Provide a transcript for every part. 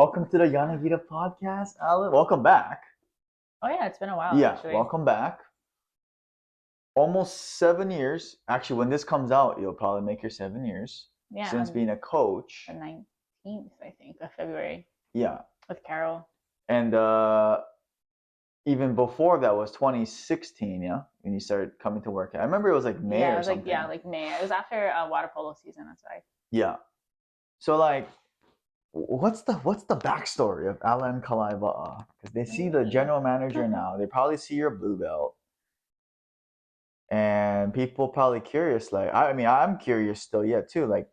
welcome to the Yanagida Podcast, Allyn. Welcome back. Oh yeah, it's been a while. Yeah, actually. welcome back. Almost 7 years. Actually, when this comes out, you'll probably make your 7 years since being a coach. The 19th, I think, of February. Yeah. With Carol. And even before that was 2016, yeah, when you started coming to work. I remember it was like May or something. Like May. It was after water polo season. That's why. Yeah. So like, what's the backstory of Allyn Kalaiwaa? Because they see the general manager now. They probably see your blue belt. And people probably curious, like, I mean, I'm curious still yet too. Like,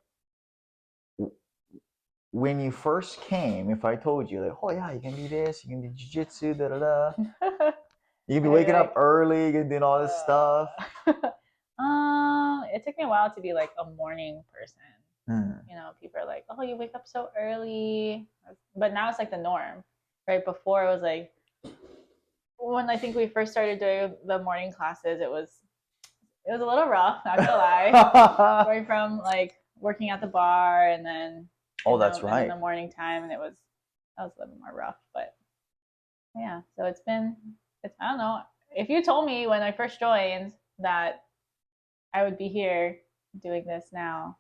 when you first came, if I told you, like, oh yeah, you can do this, you can do jiu-jitsu, da da da. You can be waking up early, you can do all this stuff. It took me a while to be like a morning person. You know, people are like, oh, you wake up so early. But now it's like the norm. Right before, it was like, when I think we first started doing the morning classes, it was a little rough, not gonna lie. Going from like working at the bar and then that's right, in the morning time, and that was a little bit more rough. But yeah, so it's I don't know. If you told me when I first joined that I would be here doing this now,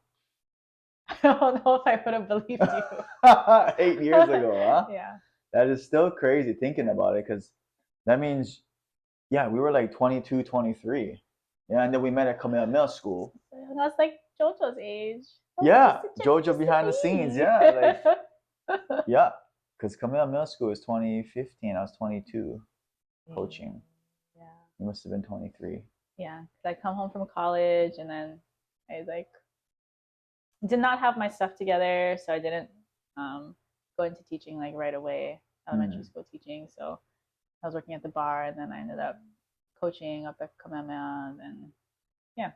I don't know if I would have believed you. 8 years ago, huh? Yeah. That is still crazy thinking about it, because that means, yeah, we were like 22, 23. Yeah, and then we met at Kamehameha School. And I was like JoJo's age. Yeah, JoJo behind the scenes. Yeah, like, yeah, because Kamehameha School is 2015. I was 22, coaching. Yeah. You must have been 23. Yeah, because I come home from college and then I like did not have my stuff together, so I didn't go into teaching like right away, elementary school teaching. So I was working at the bar, and then I ended up coaching up at Kamehameha, and yeah.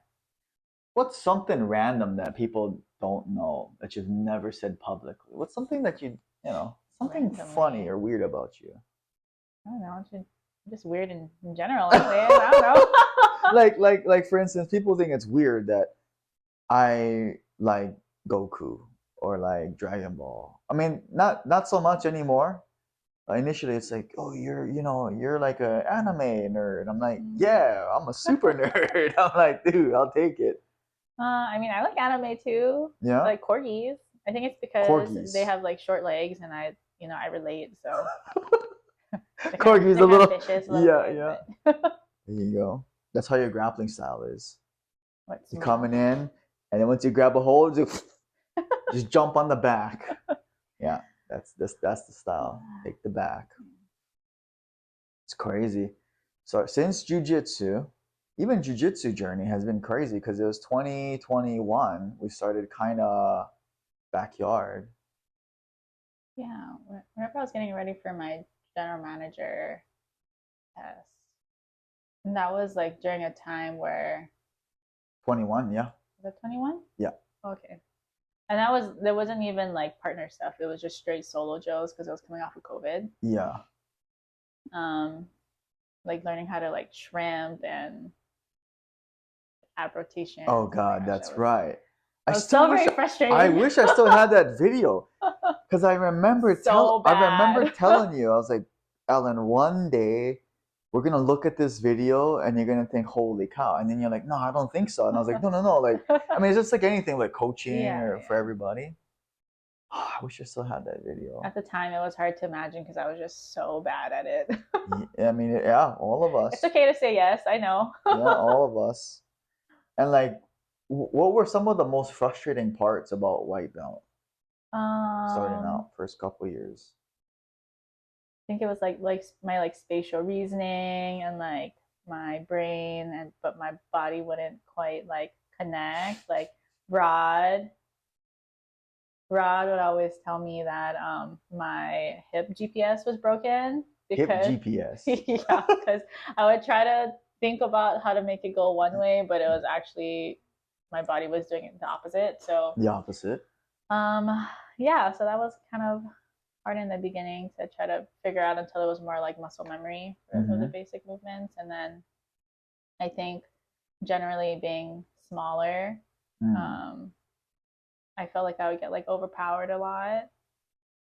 What's something random that people don't know that you've never said publicly? What's something that something randomly funny or weird about you? I don't know. Just weird in general. Anyway, I don't know. like for instance, people think it's weird that I like Goku or like Dragon Ball. I mean, not so much anymore. Initially, it's like, oh, you're like an anime nerd. I'm like, yeah, I'm a super nerd. I'm like, dude, I'll take it. I mean, I like anime too. Yeah. I like corgis. I think it's because they have like short legs, and I relate. So. Corgi's a little vicious. Yeah. There you go. That's how your grappling style is. You're coming in, and then once you grab a hold, you just jump on the back. Yeah, that's the style. Take the back. It's crazy. So since jiu-jitsu, even jiu-jitsu journey has been crazy, because it was 2021. We started kind of backyard. Yeah, whenever I was getting ready for my general manager test, and that was like during a time where 21, yeah. Was it 21? Yeah. Okay. And there wasn't even like partner stuff. It was just straight solo Joes, because I was coming off of COVID. Yeah. Like learning how to like shrimp and ab rotation. Oh God, that's right. I was so very frustrated. I wish I still had that video, because I remember telling you, I was like, Allyn, one day we're gonna look at this video and you're gonna think, holy cow, and then you're like, no, I don't think so, and I was like, no, like, I mean, it's just like anything, like coaching for everybody. Oh, I wish I still had that video. At the time, it was hard to imagine, because I was just so bad at it. I mean, yeah, all of us. It's okay to say yes, I know. Yeah, all of us. And like, what were some of the most frustrating parts about white belt? Starting out, first couple years. I think it was like my like spatial reasoning and like my brain, but my body wouldn't quite like connect. Like Rod would always tell me that my hip GPS was broken. Hip GPS. Yeah, because I would try to think about how to make it go one way, but it was actually my body was doing it the opposite. So the opposite. Yeah, so that was kind of hard in the beginning to try to figure out, until it was more like muscle memory for the basic movements. And then I think generally being smaller, I felt like I would get like overpowered a lot.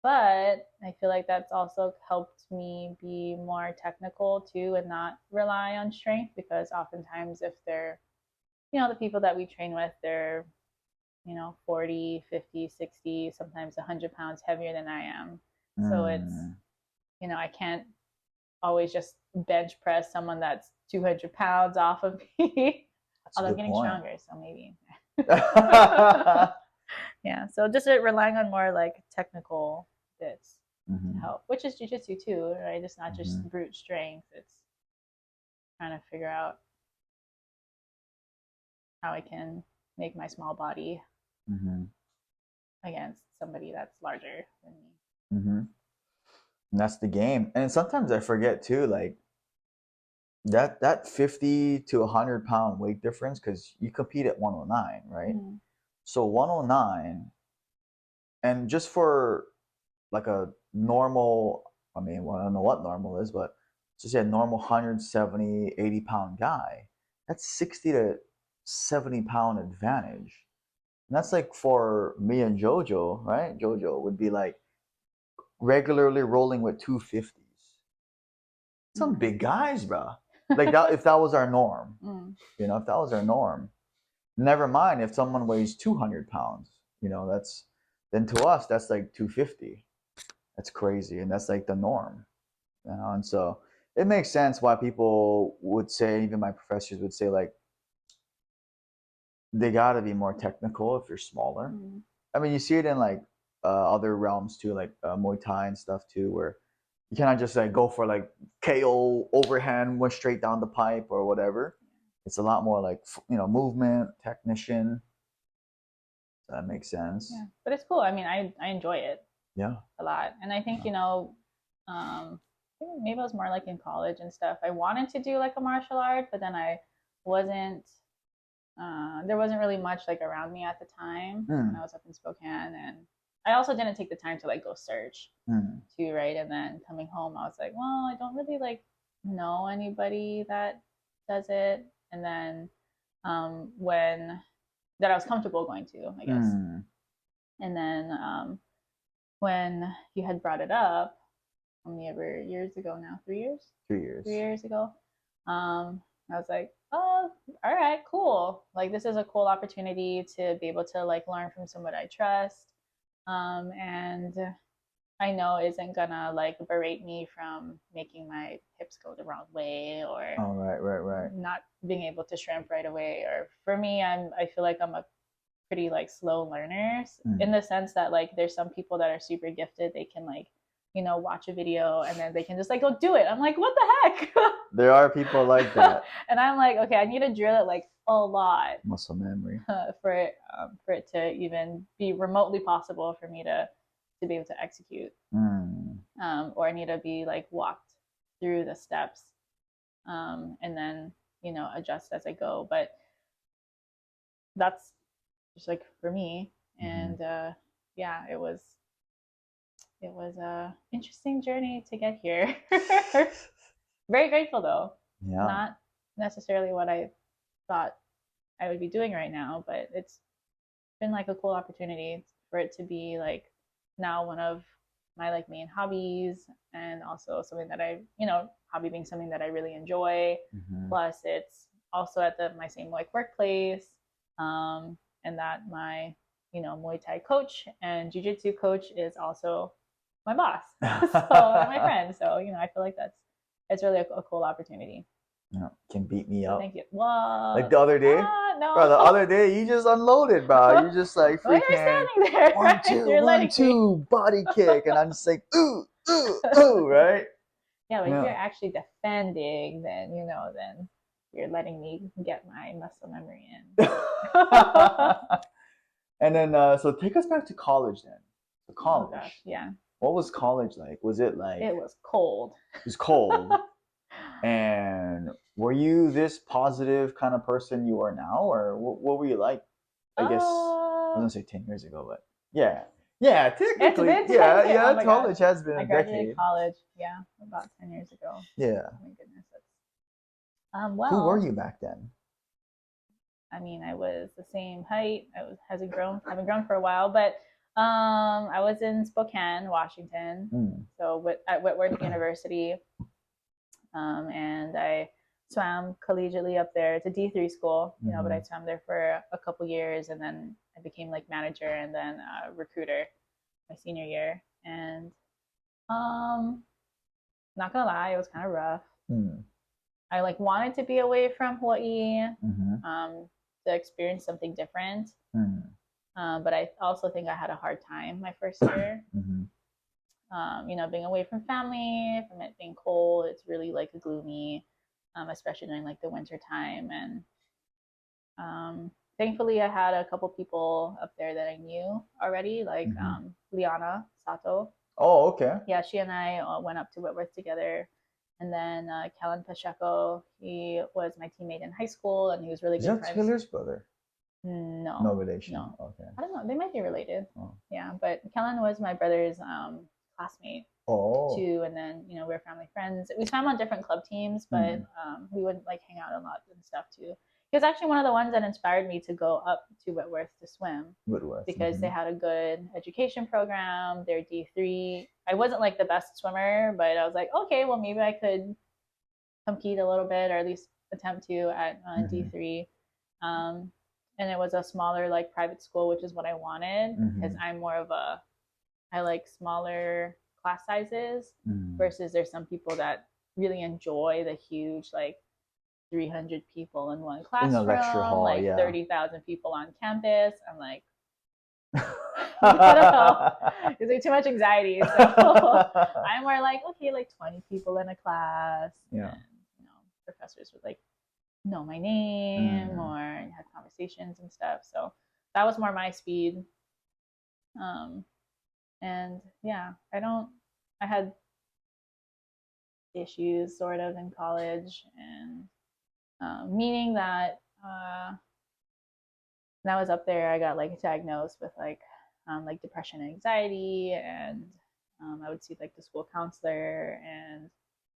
But I feel like that's also helped me be more technical too and not rely on strength, because oftentimes if they're, the people that we train with, they're, 40, 50, 60, sometimes 100 pounds heavier than I am. So it's, I can't always just bench press someone that's 200 pounds off of me. Although I'm getting stronger, so maybe. Yeah, so just relying on more like technical bits to help, which is jiu-jitsu too, right? It's not just brute strength. It's trying to figure out how I can make my small body against somebody that's larger than me. And that's the game. And sometimes I forget too, like that 50 to 100 pound weight difference, because you compete at 109, right? So 109, and just for like a normal, I mean, well, I don't know what normal is, but just say a normal 170, 80 pound guy, that's 60 to 70 pound advantage. And that's like for me and Jojo, right? Jojo would be like regularly rolling with 250s. Some big guys, bro. Like that, if that was our norm, if that was our norm. Never mind if someone weighs 200 pounds, then to us that's like 250. That's crazy, and that's like the norm, And so it makes sense why people would say, even my professors would say, like, they gotta be more technical if you're smaller. I mean, you see it in like other realms too, like Muay Thai and stuff too, where you cannot just like go for like KO overhand, went straight down the pipe or whatever. It's a lot more like movement, technician. So that makes sense. Yeah, but it's cool. I mean, I enjoy it. Yeah. A lot, and I think maybe I was more like in college and stuff. I wanted to do like a martial art, but then I wasn't. There wasn't really much like around me at the time when I was up in Spokane, and I also didn't take the time to like go search too, right? And then coming home, I was like, well, I don't really like know anybody that does it, and then when that I was comfortable going to, I guess, and then when you had brought it up, how many ever years ago now? 3 years? 3 years. 3 years ago. I was like, oh, all right, cool. Like, this is a cool opportunity to be able to like learn from someone I trust. And I know isn't gonna like berate me from making my hips go the wrong way, or right. not being able to shrimp right away. Or for me, I feel like I'm a pretty like slow learners in the sense that like there's some people that are super gifted. They can like, watch a video and then they can just like go do it. I'm like, what the heck? There are people like that. And I'm like, okay, I need to drill it like a lot. Muscle memory. For it to even be remotely possible for me to be able to execute. Or I need to be like walked through the steps, and then, adjust as I go. But that's just like for me. And yeah, it was a interesting journey to get here. Very grateful though. Yeah. Not necessarily what I thought I would be doing right now, but it's been like a cool opportunity for it to be like now one of my like main hobbies, and also something that I, hobby being something that I really enjoy. Plus it's also at my same like workplace, and that my, Muay Thai coach and Jiu-Jitsu coach is also my boss. So, and my friend. So, I feel like it's really a cool opportunity. Yeah, can beat me up. Thank you. Well, like the other day, no. bro. The other day, you just unloaded, bro. You just like freaking you're standing there, 1, 2, 1, 2, body kick, and I'm just like ooh, right? Yeah, but if you're actually defending, then then you're letting me get my muscle memory in. And then, so take us back to college then. So college. Oh gosh, yeah. What was college like? Was it like? It was cold. It was cold. And were you this positive kind of person you are now, or what were you like? I guess I was gonna say 10 years ago, but yeah, technically, it's been 10 years. Yeah. College has been I a graduated decade. College, yeah, about 10 years ago. Yeah. Oh my goodness. Well, who were you back then? I mean, I was the same height. Haven't grown for a while, but I was in Spokane, Washington, so at Whitworth University, and I swam collegiately up there. It's a D3 school, but I swam there for a couple years, and then I became like manager and then recruiter my senior year. And not gonna lie, it was kind of rough. I like wanted to be away from Hawaii, to experience something different. But I also think I had a hard time my first year. Being away from family, from it being cold, it's really like gloomy, especially during like the winter time. And thankfully, I had a couple people up there that I knew already, like Liana Sato. Oh, okay. Yeah, she and I went up to Whitworth together. And then Kellen Pacheco, he was my teammate in high school, and he was really good friends. Is that Taylor's brother? No. No relation? No. Okay. I don't know. They might be related. Oh. Yeah, but Kellen was my brother's classmate too, and then we were family friends. We swam on different club teams, but we would like hang out a lot and stuff too. He was actually one of the ones that inspired me to go up to Whitworth to swim. Whitworth. Because they had a good education program. They're D3. I wasn't like the best swimmer, but I was like, okay, well maybe I could compete a little bit, or at least attempt to at D3. And it was a smaller like private school, which is what I wanted, because I'm more of I like smaller class sizes versus there's some people that really enjoy the huge like 300 people in one classroom, in a lecture hall, like 30,000 people on campus. I'm like, I don't know, it's like too much anxiety. So I'm more like, okay, like 20 people in a class. Yeah. And, professors would like know my name or have conversations and stuff. So that was more my speed. And yeah, I had issues sort of in college, and meaning that when I was up there, I got like diagnosed with like depression and anxiety, and I would see like the school counselor, and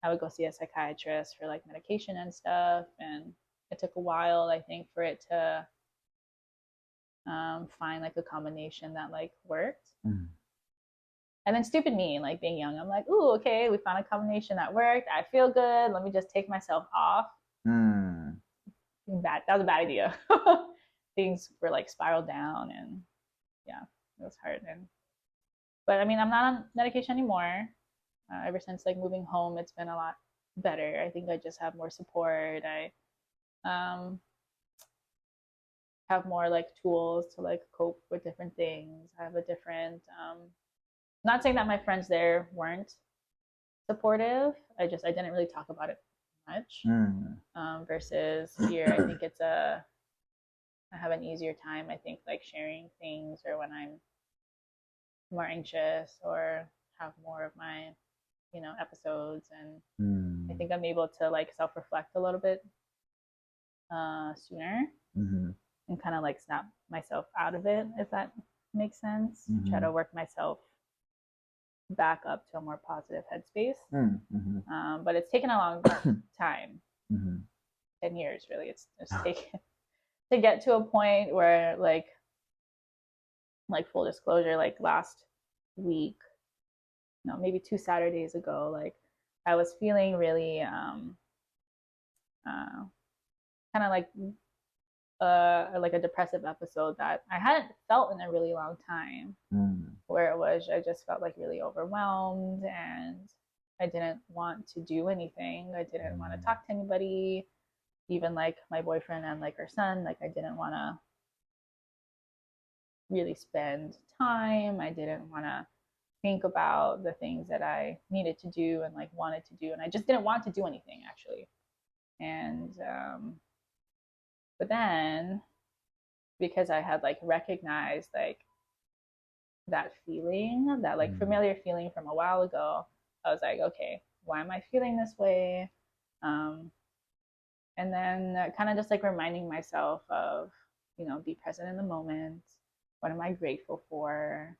I would go see a psychiatrist for like medication and stuff. And it took a while, I think, for it to find like a combination that like worked. And then stupid me, like being young, I'm like, ooh, okay, we found a combination that worked. I feel good. Let me just take myself off. That was a bad idea. Things were like spiraled down, and yeah, it was hard. But I mean, I'm not on medication anymore. Ever since like moving home, it's been a lot better. I think I just have more support. I have more like tools to like cope with different things. I have a different not saying that my friends there weren't supportive. I didn't really talk about it much. Versus here, I think I have an easier time, I think, like sharing things, or when I'm more anxious or have more of my episodes, and I think I'm able to like self-reflect a little bit sooner, and kind of like snap myself out of it, if that makes sense. Try to work myself back up to a more positive headspace. But it's taken a long time. 10 years really. It's taken to get to a point where like full disclosure, like last week, maybe 2 Saturdays ago, like I was feeling really kind of like a depressive episode that I hadn't felt in a really long time, where I just felt like really overwhelmed, and I didn't want to do anything. I didn't want to talk to anybody, even like my boyfriend and like our son. Like I didn't want to really spend time. I didn't want to think about the things that I needed to do and like wanted to do, and I just didn't want to do anything actually. And but then, because I had like recognized like that feeling, that like familiar feeling from a while ago, I was like, okay, why am I feeling this way? And then kind of just like reminding myself of, be present in the moment. What am I grateful for?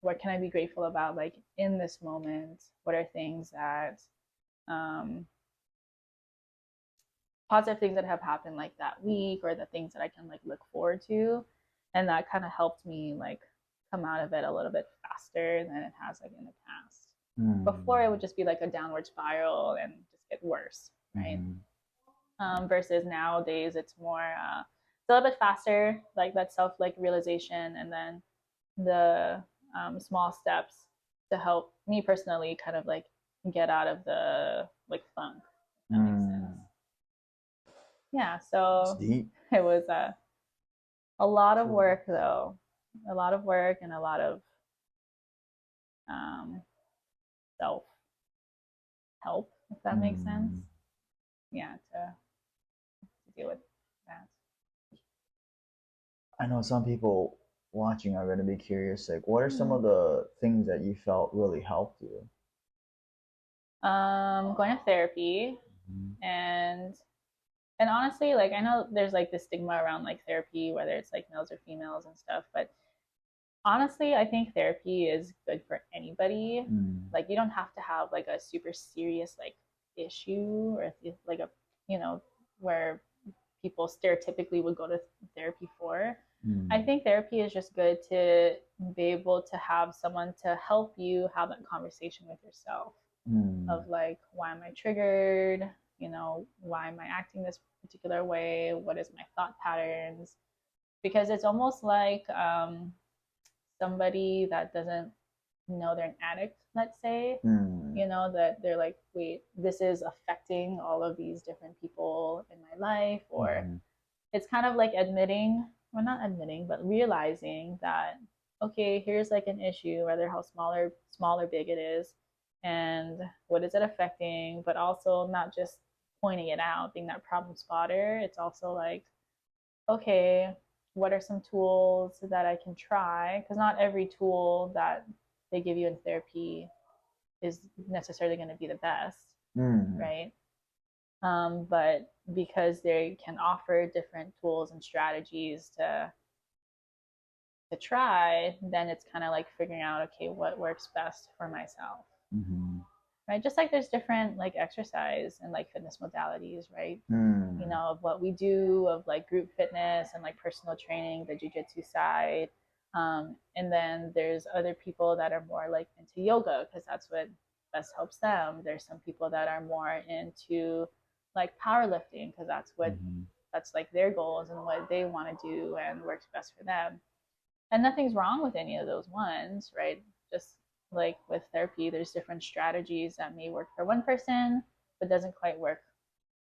What can I be grateful about like in this moment? What are things that positive things that have happened like that week, or the things that I can like look forward to? And that kind of helped me like come out of it a little bit faster than it has like in the past. Before it would just be like a downward spiral and just get worse, right? Versus nowadays it's more it's a little bit faster, like that self like realization, and then the small steps to help me personally kind of like get out of the like funk, if that makes sense. Yeah, so it was a lot of work though, a lot of work and a lot of self help, if that makes sense. Yeah, to deal with that. I know some people watching are going to be curious, like, what are some of the things that you felt really helped you? Going to therapy, and honestly, like, I know there's like this stigma around like therapy, whether it's like males or females and stuff, but honestly, I think therapy is good for anybody. Like, you don't have to have like a super serious like issue, or like a, you know, where people stereotypically would go to therapy for. I think therapy is just good to be able to have someone to help you have that conversation with yourself of like, why am I triggered? You know, why am I acting this particular way? What is my thought patterns? Because it's almost like somebody that doesn't know they're an addict, let's say, you know, that they're like, wait, this is affecting all of these different people in my life, or it's kind of like admitting, well, not admitting, but realizing that, okay, here's like an issue, whether how small or big it is, and what is it affecting, but also not just pointing it out, being that problem spotter. It's also like, okay, what are some tools that I can try? Because not every tool that they give you in therapy is necessarily going to be the best, right? But because they can offer different tools and strategies to try, then it's kind of like figuring out, okay, what works best for myself, right? Just like there's different like exercise and like fitness modalities, right? You know, of what we do, of like group fitness and like personal training, the jiu-jitsu side. And then there's other people that are more like into yoga because that's what best helps them. There's some people that are more into like powerlifting because that's what that's like their goals and what they want to do and works best for them. And nothing's wrong with any of those ones, right? Just like with therapy, there's different strategies that may work for one person but doesn't quite work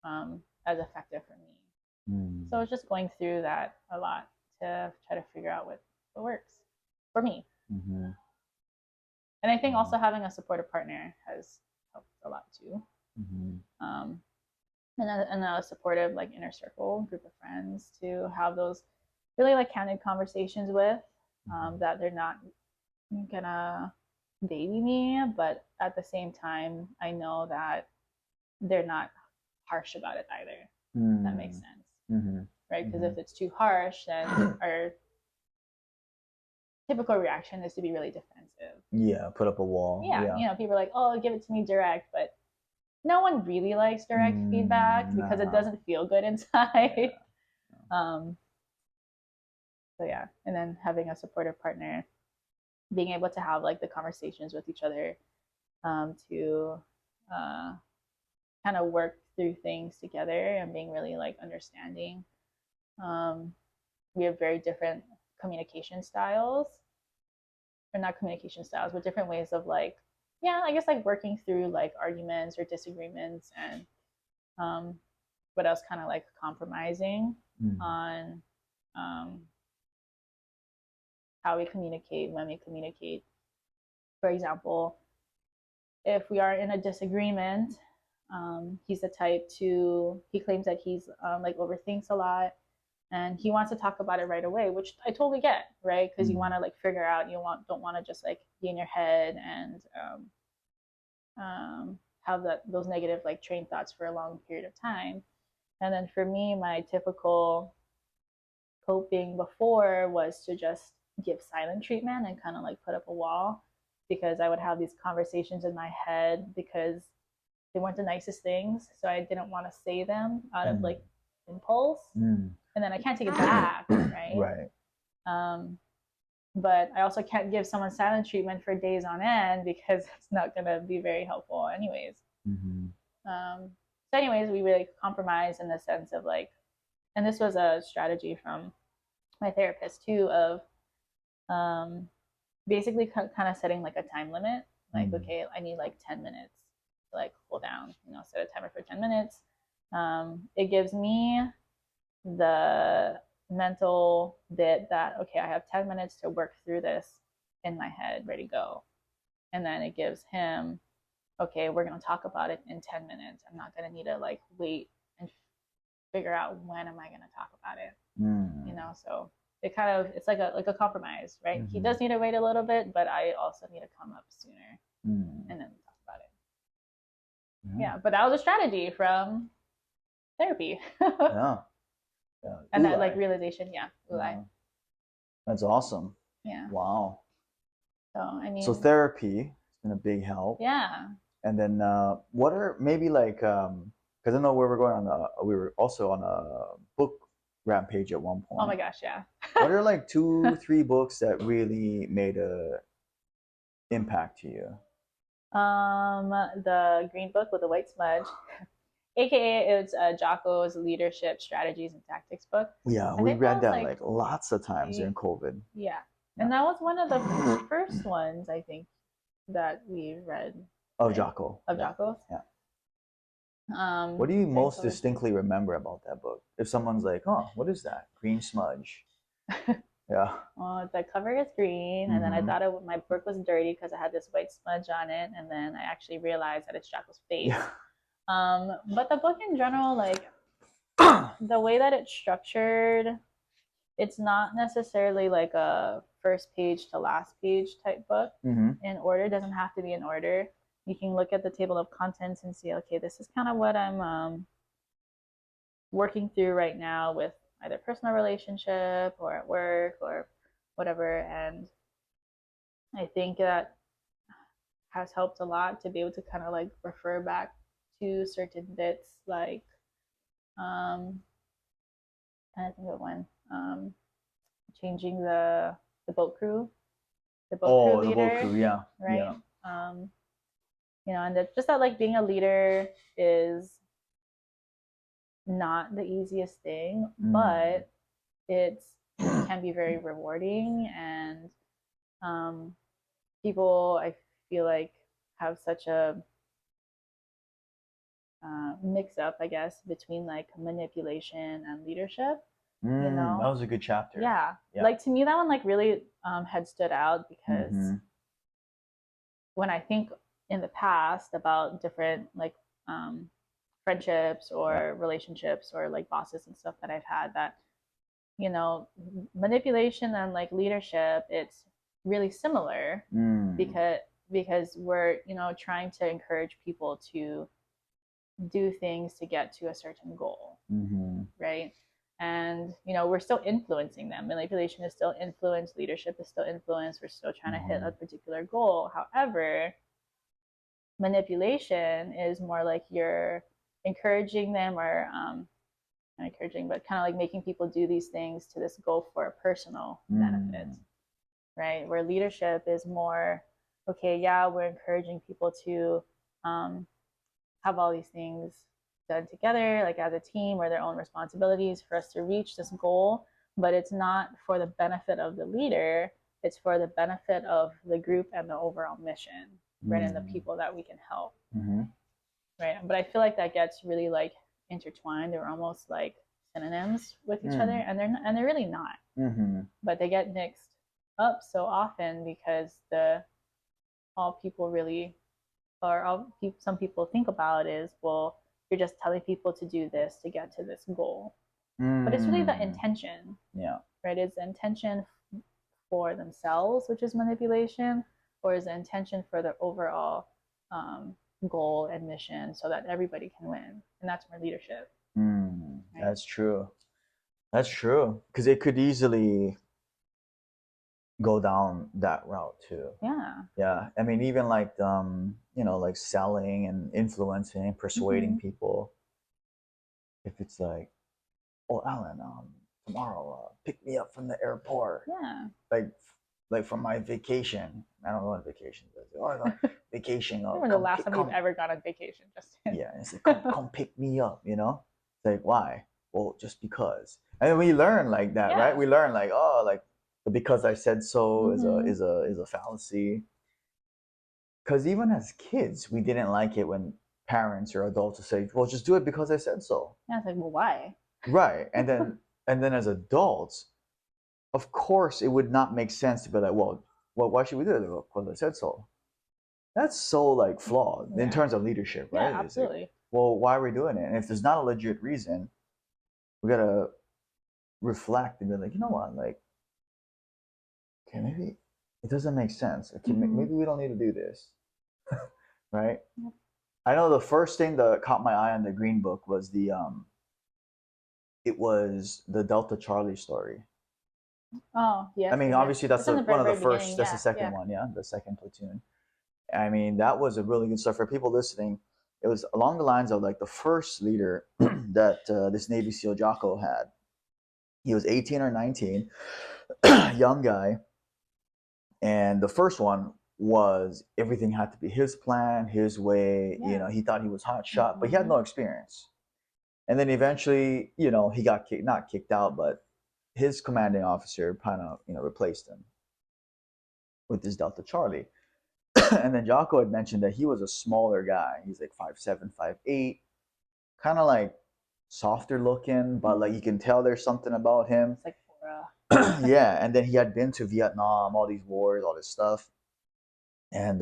as effective for me. So it's just going through that a lot to try to figure out what works for me. And I think also having a supportive partner has helped a lot too. And a supportive like inner circle group of friends to have those really like candid conversations with, that they're not gonna baby me, but at the same time I know that they're not harsh about it either. If that makes sense. Right? Because if it's too harsh, then our typical reaction is to be really defensive. Yeah, put up a wall. Yeah. You know, people are like, oh, give it to me direct, but no one really likes direct feedback because it doesn't feel good inside. So yeah, and then having a supportive partner, being able to have like the conversations with each other, to kind of work through things together and being really like understanding. We have very different communication styles, or not communication styles, but different ways of like, yeah, I guess like working through like arguments or disagreements, and what else, kind of like compromising on how we communicate, when we communicate. For example, if we are in a disagreement, he's the type to, he claims that he's like overthinks a lot and he wants to talk about it right away, which I totally get, right? Because you want to like figure out, don't want to just like be in your head and have those negative like train thoughts for a long period of time. And then for me, my typical coping before was to just give silent treatment and kind of like put up a wall, because I would have these conversations in my head because they weren't the nicest things, so I didn't want to say them out of like impulse, and then I can't take it back, right? but I also can't give someone silent treatment for days on end because it's not going to be very helpful anyways. So anyways, we really compromise in the sense of like, and this was a strategy from my therapist too, of basically kind of setting like a time limit. Like, okay, I need like 10 minutes to like cool down, set a timer for 10 minutes. It gives me the mental bit that, okay, I have 10 minutes to work through this in my head, ready to go. And then it gives him, okay, we're going to talk about it in 10 minutes. I'm not going to need to like wait and figure out when am I going to talk about it. So it kind of, it's like a compromise, right? He does need to wait a little bit, but I also need to come up sooner and then talk about it. Yeah, but that was a strategy from therapy. Yeah. And that like realization, That's awesome. Yeah. Wow. So I mean, so therapy has been a big help. Yeah. And then what are maybe like because I know where we're going on we were also on a book rampage at one point. Oh my gosh, yeah. What are like 2-3 books that really made a impact to you? The green book with the white smudge. AKA it's Jocko's leadership strategies and tactics book. Yeah, we read that like lots of times during COVID. Yeah. And that was one of the first ones I think that we read. Of Jocko. Of Jocko's. Yeah. What do you most distinctly remember about that book? If someone's like, oh, what is that? Green smudge. Yeah. Well, the cover is green, and then I thought my book was dirty because it had this white smudge on it, and then I actually realized that it's Jocko's face. Yeah. But the book in general, like the way that it's structured, it's not necessarily like a first page to last page type book in order. It doesn't have to be in order. You can look at the table of contents and see, okay, this is kind of what I'm working through right now with either personal relationship or at work or whatever. And I think that has helped a lot to be able to kind of like refer back to certain bits, like I think of one, changing the boat crew, the boat crew leader. The boat crew, yeah, right. And just that like being a leader is not the easiest thing, but it can be very rewarding, and people, I feel like, have such a mix up, I guess, between like manipulation and leadership. That was a good chapter. Yeah. Like to me, that one like really had stood out because when I think in the past about different like friendships or relationships or like bosses and stuff that I've had, that manipulation and like leadership, it's really similar because we're trying to encourage people to do things to get to a certain goal, right? And we're still influencing them. Manipulation is still influence, leadership is still influence. We're still trying to hit a particular goal. However, manipulation is more like you're encouraging them, or not encouraging, but kind of like making people do these things to this goal for a personal benefit, right? Where leadership is more, okay, yeah, we're encouraging people to have all these things done together, like as a team, or their own responsibilities for us to reach this goal, but it's not for the benefit of the leader, it's for the benefit of the group and the overall mission, right? And the people that we can help, right? But I feel like that gets really like intertwined. They're almost like synonyms with each other, and they're really not, but they get mixed up so often because all people really, or some people think about is, well, you're just telling people to do this to get to this goal, but it's really the intention, right? It's the intention for themselves, which is manipulation, or is the intention for the overall goal and mission, so that everybody can win, and that's more leadership. Right? That's true, because it could easily go down that route too. I mean, even like like selling and influencing, persuading people. If it's like, oh, Allyn, tomorrow pick me up from the airport, like like from my vacation. I don't go on vacation. Oh, I go vacation. I remember the last time you've ever gone on vacation, Justin. Yeah, it's like come pick me up, you know? It's like why? Well, just because. And we learn like that, Yeah. right? We learn like, oh, like the because I said so Mhm. is a fallacy. Because even as kids, we didn't like it when parents or adults would say, well, just do it because I said so. Yeah, it's like, well, why? Right. And then as adults, of course it would not make sense to be like, well, why should we do it? Well, because I said so. That's so like flawed in Yeah. terms of leadership, right? Yeah, It's like, absolutely. well, why are we doing it? And if there's not a legit reason, we gotta reflect and be like, you know what, like, okay, maybe it doesn't make sense. Okay, maybe we don't need to do this, right? Yep. I know the first thing that caught my eye on the Green Book was it was the Delta Charlie story. Oh, yes. I mean, obviously that's one of the first. beginning. That's Yeah, the second one, yeah, the second platoon. I mean, that was a really good stuff for people listening. It was along the lines of like the first leader that this Navy SEAL Jocko had. He was 18 or 19, young guy, and the first one was everything had to be his plan, his way. Yeah. You know, he thought he was hot shot, but he had no experience. And then eventually, you know, he got not kicked out, but his commanding officer kind of, you know, replaced him with this Delta Charlie. And then Jocko had mentioned that he was a smaller guy. He's like 5'7", 5'8", kind of like softer looking, but like you can tell there's something about him. It's like yeah, and then he had been to Vietnam, all these wars, all this stuff, and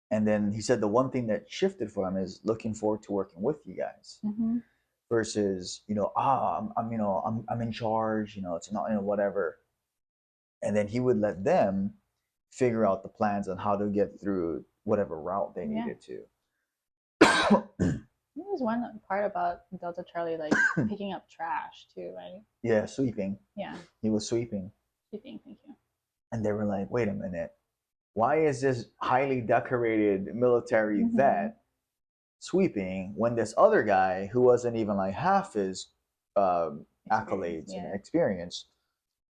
then he said the one thing that shifted for him is looking forward to working with you guys versus you know I'm in charge, you know, it's not, you know, whatever, and then he would let them figure out the plans on how to get through whatever route they needed to. There was one part about Delta Charlie like picking up trash too, right? Yeah, sweeping. Yeah. He was sweeping. Sweeping, thank you. And they were like, wait a minute. Why is this highly decorated military vet sweeping when this other guy who wasn't even like half his accolades and experience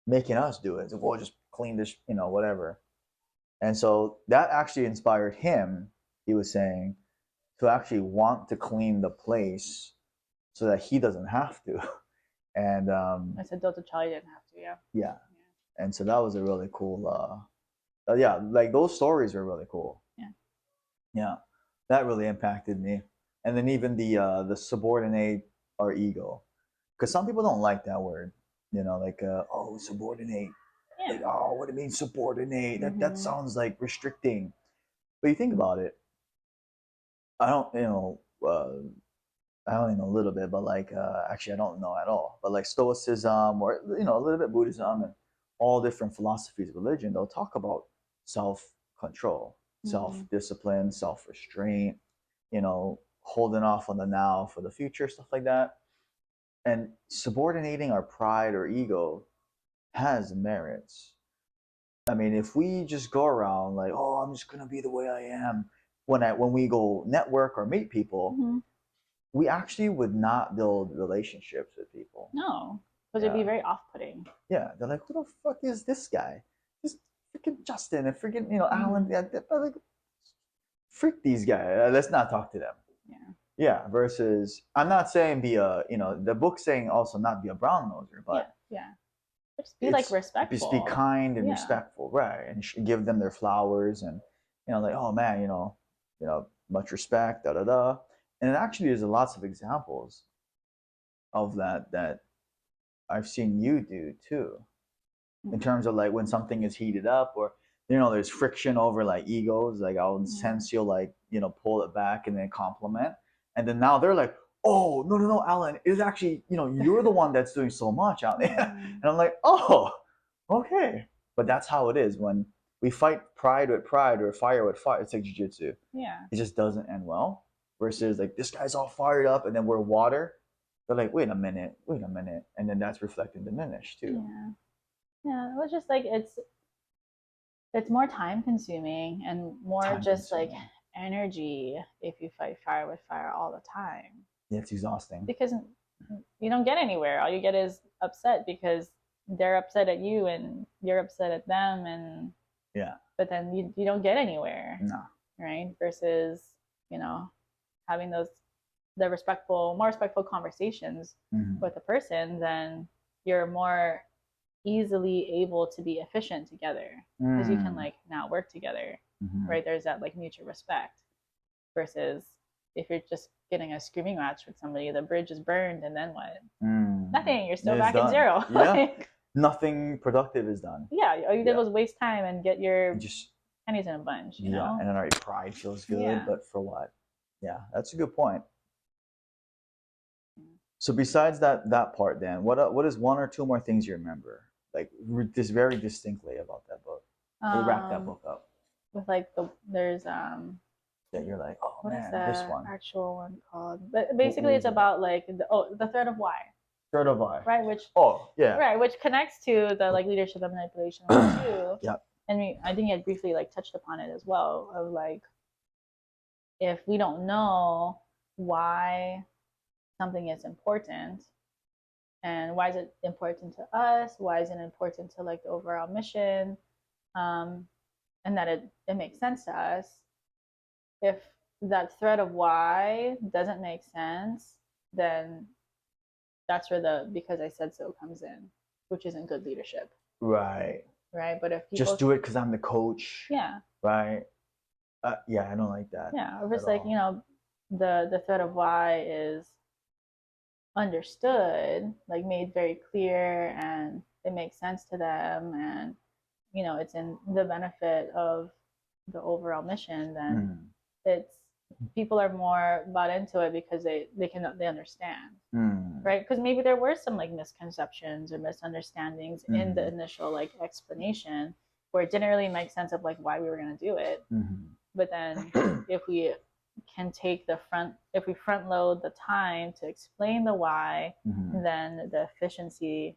making us do it? So we'll just clean this, you know, whatever. And so that actually inspired him, he was saying, to actually want to clean the place so that he doesn't have to. And I said Delta Charlie didn't have to, yeah. And so that was a really cool yeah, like those stories were really cool. Yeah, that really impacted me. And then even the subordinate our ego, because some people don't like that word, you know, like oh, subordinate. Like, oh, what do you mean subordinate? That sounds like restricting. But you think about it, I don't, you know, I only know a little bit, but like actually I don't know at all. But like Stoicism or, you know, a little bit Buddhism and all different philosophies of religion, they'll talk about self-control, self-discipline, self-restraint, you know, holding off on the now for the future, stuff like that. And subordinating our pride or ego has merits. I mean, if we just go around like, oh, I'm just gonna be the way I am, when we go network or meet people, we actually would not build relationships with people. No, because it'd be very off-putting. Yeah, they're like, who the fuck is this guy? This freaking Justin and freaking, you know, Allyn. Yeah, like, freak these guys. Let's not talk to them. Yeah. Versus, I'm not saying be a, you know, the book's saying also not be a brown noser, but just be like respectful. Just be kind and respectful, right? And give them their flowers, and you know, like, oh man, you know, much respect, da da da. And it actually there's lots of examples of that I've seen you do too, in terms of like when something is heated up or, you know, there's friction over like egos, like I'll sense you'll like, you know, pull it back and then compliment, and then now they're like, oh no, Allyn, it's actually, you know, you're the one that's doing so much out there. And I'm like, oh, okay. But that's how it is when we fight pride with pride or fire with fire. It's like jiu-jitsu. Yeah. It just doesn't end well. Versus like this guy's all fired up and then we're water. They're like, wait a minute. And then that's reflecting diminish too. Yeah, it was just like it's more time consuming and more like energy if you fight fire with fire all the time. Yeah, it's exhausting. Because you don't get anywhere. All you get is upset because they're upset at you and you're upset at them, and but then you don't get anywhere. No. Right? Versus, having the more respectful conversations with a person, then you're more easily able to be efficient together because you can now work together, right? There's that mutual respect. Versus if you're just getting a screaming match with somebody, the bridge is burned, and then what? Nothing. You're still back at zero. Yeah. Nothing productive is done. Yeah, all you did was waste time and get your pennies in a bunch. You know? And then our pride feels good, but for what? Yeah, that's a good point. So besides that part, then what is one or two more things you remember, just very distinctly about that book? We wrap that book up with there's that you're like, oh what man, is the this one actual one called? But basically, it's about the thread of why. Thread of why. Right, which which connects to the leadership and manipulation one too. Yeah. And I think I briefly touched upon it as well, of if we don't know why something is important, and why is it important to us, why is it important to the overall mission, and that it makes sense to us. If that thread of why doesn't make sense, then that's where the because I said so comes in, which isn't good leadership. Right. But if people just do it because I'm the coach. Yeah. Right. I don't like that. Yeah. If it's the thread of why is understood, made very clear, and it makes sense to them, and it's in the benefit of the overall mission, then it's people are more bought into it because they understand, right? Because maybe there were some misconceptions or misunderstandings in the initial explanation where it didn't really make sense of why we were going to do it. But then if we can take if we front load the time to explain the why, then the efficiency,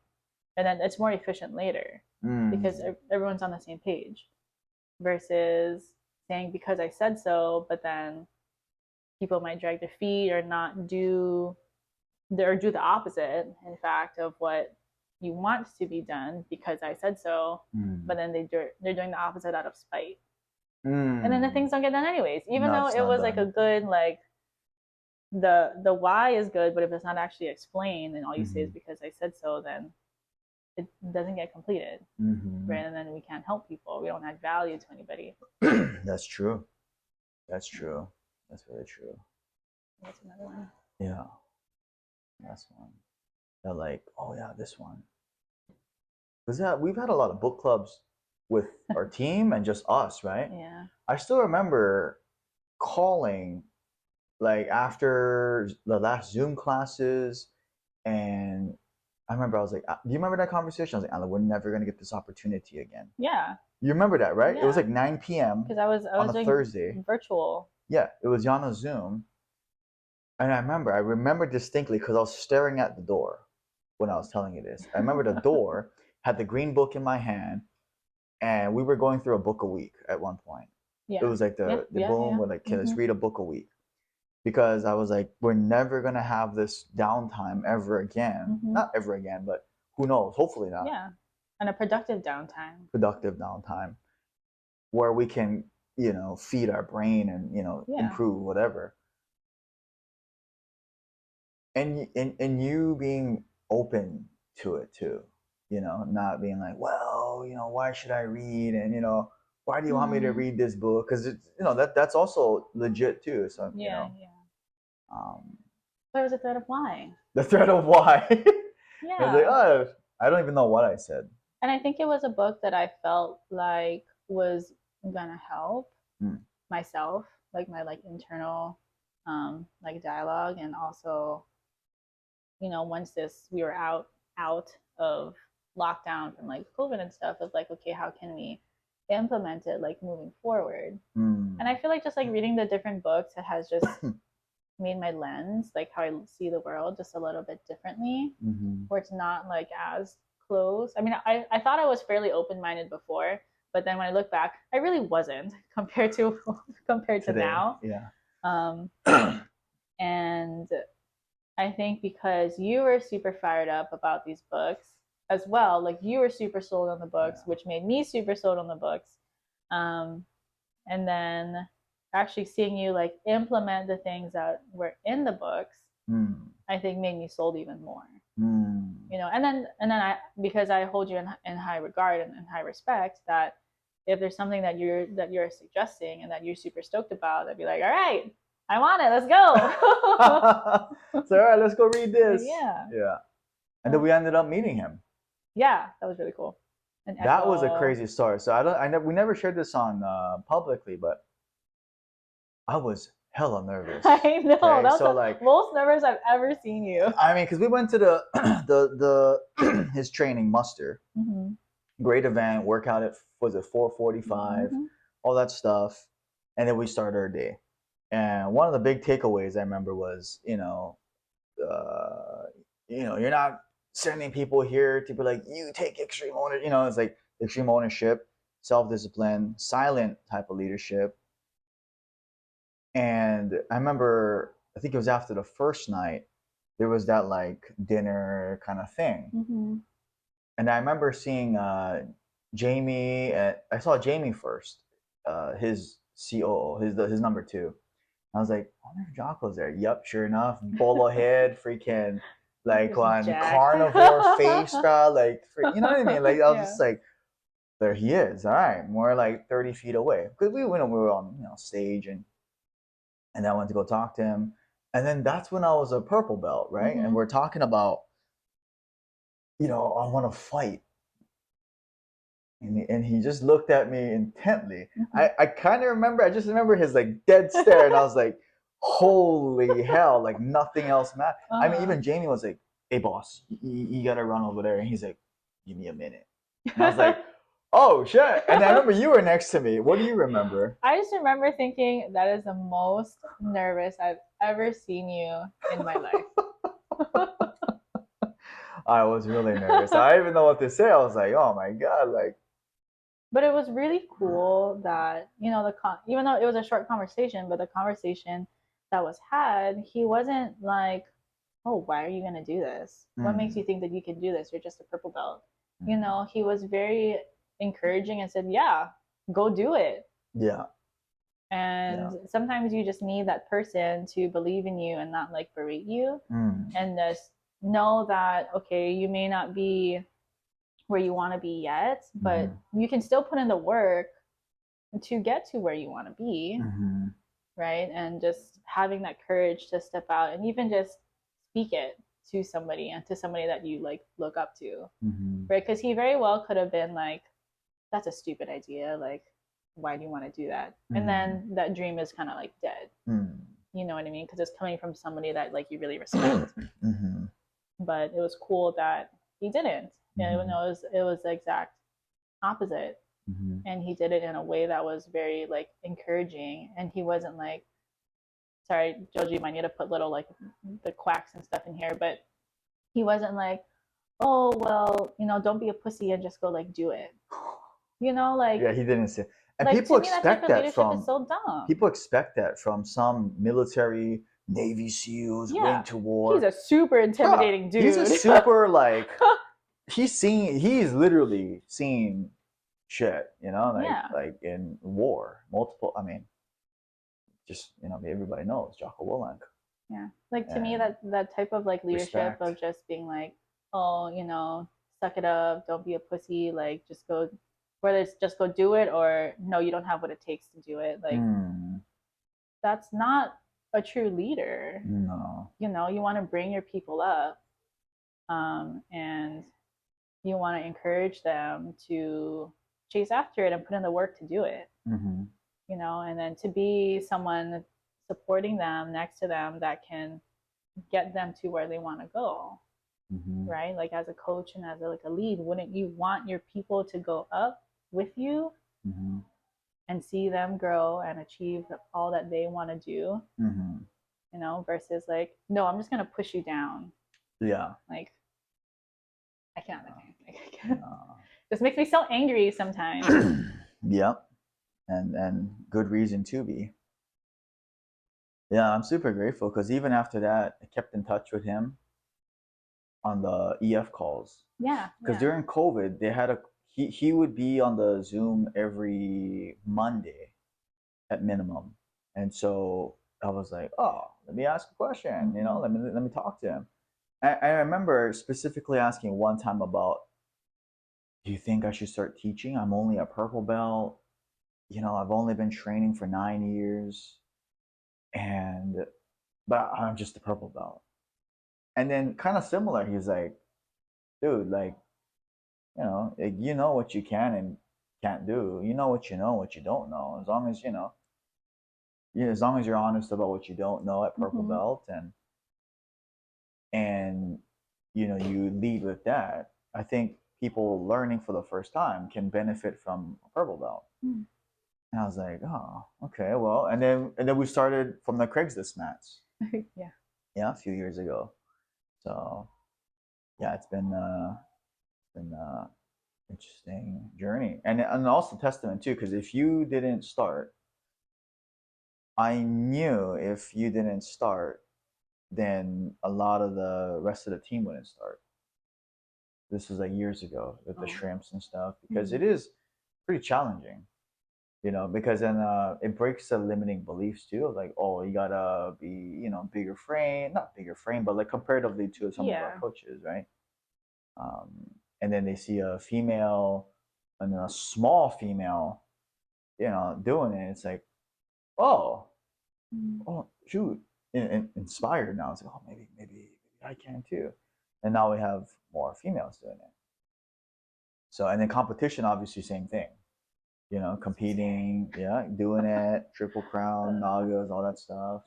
and then it's more efficient later because everyone's on the same page, versus saying because I said so, but then people might drag their feet or not do the opposite, in fact, of what you want to be done because I said so, but then they're doing the opposite out of spite. And then the things don't get done anyways, even though it was a good the why is good, but if it's not actually explained and all you say is because I said so, then it doesn't get completed, right? And then we can't help people. We don't add value to anybody. That's true. That's true. That's really true. That's another one. Yeah. That's one. That this one. Because we've had a lot of book clubs with our team and just us, right? Yeah. I still remember calling after the last Zoom classes, and I remember I was like, do you remember that conversation? I was like, Allyn, we're never going to get this opportunity again. Yeah. You remember that, right? Yeah. It was 9 p.m. Because I was on a Thursday. Virtual. Yeah, it was on a Zoom. And I remember distinctly because I was staring at the door when I was telling you this. I remember the door had the green book in my hand, and we were going through a book a week at one point. Yeah. It was the boom with let's read a book a week. Because I was like, we're never going to have this downtime ever again. Not ever again, but who knows? Hopefully not. Yeah. And a productive downtime. Where we can, feed our brain and, improve whatever. And you being open to it too, not being like, well, why should I read? And, why do you want me to read this book? Because it's, that's also legit too. So, But it was a thread of why. The thread of why. Yeah. I was like, I don't even know what I said. And I think it was a book that I felt was gonna help myself, my internal dialogue, and also, once we were out of lockdown from COVID and stuff, of okay, how can we implement it moving forward? And I feel just reading the different books, it has just made my lens, how I see the world, just a little bit differently, where it's not as close. I mean, I thought I was fairly open-minded before, but then when I look back, I really wasn't compared to now. Yeah. And I think because you were super fired up about these books, as well. Like you were super sold on the books, Yeah. which made me super sold on the books. And then actually seeing you like implement the things that were in the books, I think made me sold even more. You know, and then I, because I hold you in high regard and in high respect, that if there's something that you're suggesting and that you're super stoked about, I'd be like, all right, I want it, let's go. So all right, let's go read this. Yeah. And then we ended up meeting him. Yeah, that was really cool. And that was a crazy story. So we never shared this on publicly, but I was hella nervous. I know. Okay? That was so, the most nervous I've ever seen you. I mean, because we went to the his training muster. Great event, workout at, was it 4:45, all that stuff. And then we started our day. And one of the big takeaways I remember was, you're not sending people here to be like, you take extreme ownership. It's like extreme ownership, self-discipline, silent type of leadership. And I remember, I think it was after the first night, there was that like dinner kind of thing. And I remember seeing Jamie. I saw Jamie first, his COO, his number 2. I was like, I wonder if Jocko's there. Yep, sure enough, bolo head, freaking like on carnivore face style, like you know what I mean? Like I was just like, there he is. All right, more like 30 feet away because we were on stage and I went to go talk to him, and then that's when I was a purple belt, right? And we're talking about, I want to fight. And he just looked at me intently. I kind of remember, I just remember his like dead stare, and I was like, holy hell, like nothing else mattered. I mean, even Jamie was like, hey boss, you gotta run over there. And he's like, give me a minute. And I was like, oh shit. And I remember you were next to me. What do you remember? I just remember thinking that is the most nervous I've ever seen you in my life. I was really nervous. I didn't even know what to say. I was like, oh my God, like. But it was really cool that, even though it was a short conversation, but the conversation that was had, he wasn't like, oh, why are you going to do this? What makes you think that you can do this? You're just a purple belt. He was very encouraging and said, yeah, go do it. Yeah. And sometimes you just need that person to believe in you and not like berate you, and just know that, okay, you may not be where you want to be yet, but you can still put in the work to get to where you want to be, right? And just having that courage to step out and even just speak it to somebody, and to somebody that you like look up to, right? Because he very well could have been like, that's a stupid idea, like, why do you want to do that? And then that dream is kind of like dead. You know what I mean? Because it's coming from somebody that like you really respect. But it was cool that he didn't. Even though it was the exact opposite. And he did it in a way that was very like encouraging. And he wasn't like, sorry, Joji, you might need to put little like the quacks and stuff in here, but he wasn't like, oh well, don't be a pussy and just go like do it. Like, yeah, he didn't say. And like, people to me, expect that from, is so dumb. People expect that from some military, Navy SEALs, went to war. He's a super intimidating dude. He's a super like, he's literally seen shit, like in war, multiple. I mean, just everybody knows Jocko Willink. Yeah, like to me, that type of like leadership of just being like, oh, suck it up, don't be a pussy, like just go. Whether it's just go do it or no, you don't have what it takes to do it. Like, that's not a true leader. No. You want to bring your people up, and you want to encourage them to chase after it and put in the work to do it. And then to be someone supporting them, next to them, that can get them to where they want to go. Right? Like as a coach and as a lead, wouldn't you want your people to go up with you and see them grow and achieve all that they want to do, versus like, no, I'm just going to push you down. Yeah. Like, I can't. This makes me so angry sometimes. Yep. And good reason to be. Yeah, I'm super grateful because even after that, I kept in touch with him. on the EF calls. Yeah. Because Yeah. during COVID, they had he would be on the Zoom every Monday at minimum, and so I was like, oh, let me ask a question. You know, let me talk to him. I remember specifically asking one time about, do you think I should start teaching? I'm only a purple belt. You know, I've only been training for 9 years, and but I'm just a purple belt. And then kind of similar, he's like, dude, like, you know what you can and can't do. You know, what you don't know. As long as as long as you're honest about what you don't know at purple belt, and you lead with that, I think people learning for the first time can benefit from a purple belt. And I was like, oh, okay, well, and then we started from the Craigslist mats. Yeah, a few years ago. So yeah, it's been interesting journey, and also testament too, because if you didn't start, I knew if you didn't start, then a lot of the rest of the team wouldn't start. This was like years ago with the shrimps and stuff, because it is pretty challenging, because then it breaks the limiting beliefs too, of like, oh, you gotta be, bigger frame, not bigger frame, but like comparatively to some of our coaches, right? And then they see a female and a small female, doing it. It's like, oh, shoot, inspired now. It's like, oh, maybe I can too. And now we have more females doing it. So, and then competition, obviously, same thing. Competing, doing it, Triple Crown, Nagas, all that stuff,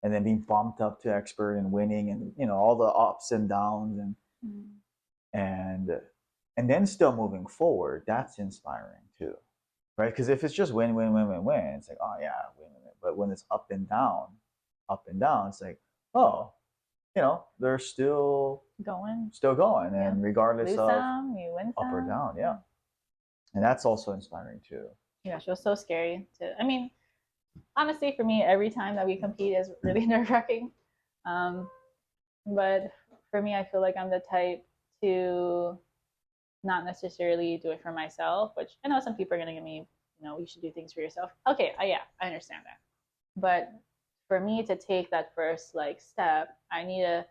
and then being bumped up to expert and winning, and all the ups and downs, and then still moving forward. That's inspiring too, right? Because if it's just win, win, win, win, win, it's like, oh yeah, win, win, win. But when it's up and down, it's like, oh, they're still going, and regardless of some, you win up or down, and that's also inspiring too. Yeah, it was so scary I mean, honestly, for me, every time that we compete is really nerve-wracking. But for me, I feel like I'm the type to not necessarily do it for myself, which I know some people are going to give me, you should do things for yourself. Okay, yeah, I understand that. But for me to take that first step, I need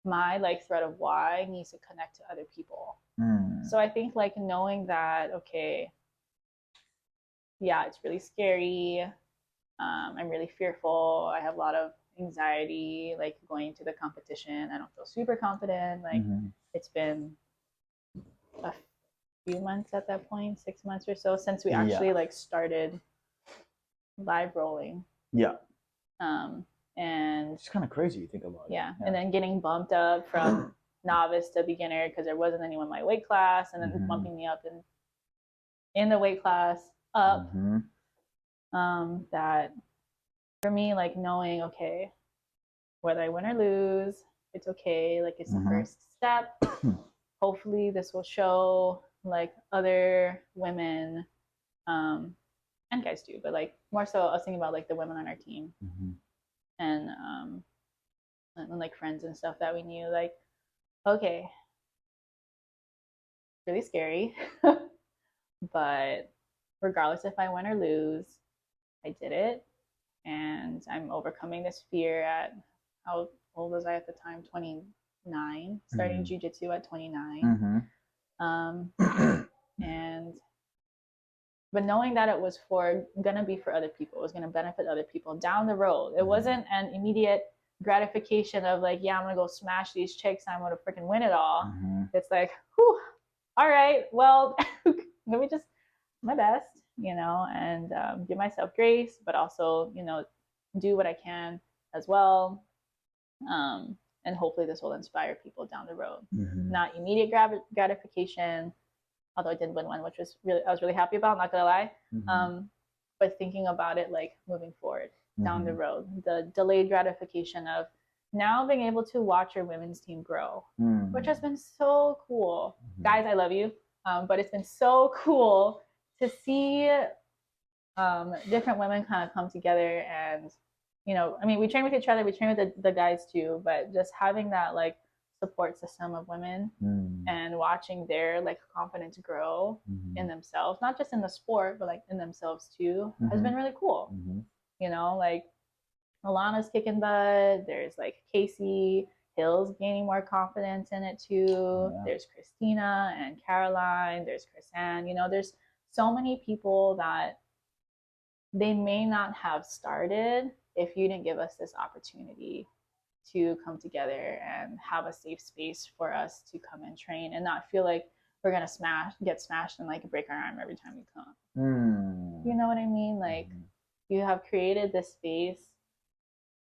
my thread of why needs to connect to other people. So I think knowing that, okay, yeah, it's really scary. I'm really fearful. I have a lot of anxiety, going to the competition. I don't feel super confident. It's been a few months at that point, 6 months or so, since we actually started live rolling. And it's kind of crazy you think about it. And then getting bumped up from novice to beginner because there wasn't anyone in my weight class, and then bumping me up in the weight class up. That for me, knowing, okay, whether I win or lose, it's okay. It's the first step. Hopefully this will show other women, and guys too, but more so I was thinking about the women on our team, and friends and stuff that we knew, okay, really scary, but regardless if I win or lose, I did it, and I'm overcoming this fear at, how old was I at the time? 29, starting Jiu-Jitsu at 29. But knowing that it was gonna be for other people, it was gonna benefit other people down the road. It wasn't an immediate gratification of yeah, I'm gonna go smash these chicks and I'm gonna freaking win it all. It's whew, all right, well, let me just my best, and give myself grace, but also, do what I can as well. And hopefully this will inspire people down the road. Not immediate gratification, although I did win one, which I was really happy about, not gonna lie. But thinking about it moving forward down the road, the delayed gratification of now being able to watch your women's team grow, which has been so cool. Guys, I love you, but it's been so cool to see different women kind of come together, and I mean, we train with each other, we train with the guys too, but just having that support system of women and watching their like confidence grow in themselves, not just in the sport, but like in themselves too, has been really cool. You know, like Alana's kicking butt. There's like Casey Hill's gaining more confidence in it too. There's Christina and Caroline. There's Chrisanne. You know, there's so many people that they may not have started if you didn't give us this opportunity to come together and have a safe space for us to come and train and not feel like we're gonna get smashed and like break our arm every time we come. You know what I mean? Like you have created this space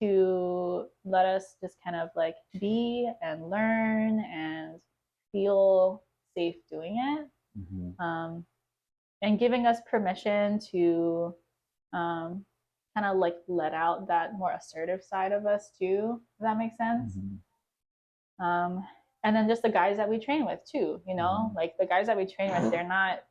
to let us just kind of like be and learn and feel safe doing it, and giving us permission to kind of like let out that more assertive side of us too, if that makes sense. And then just the guys that we train with too, you know, like the guys that we train with, they're not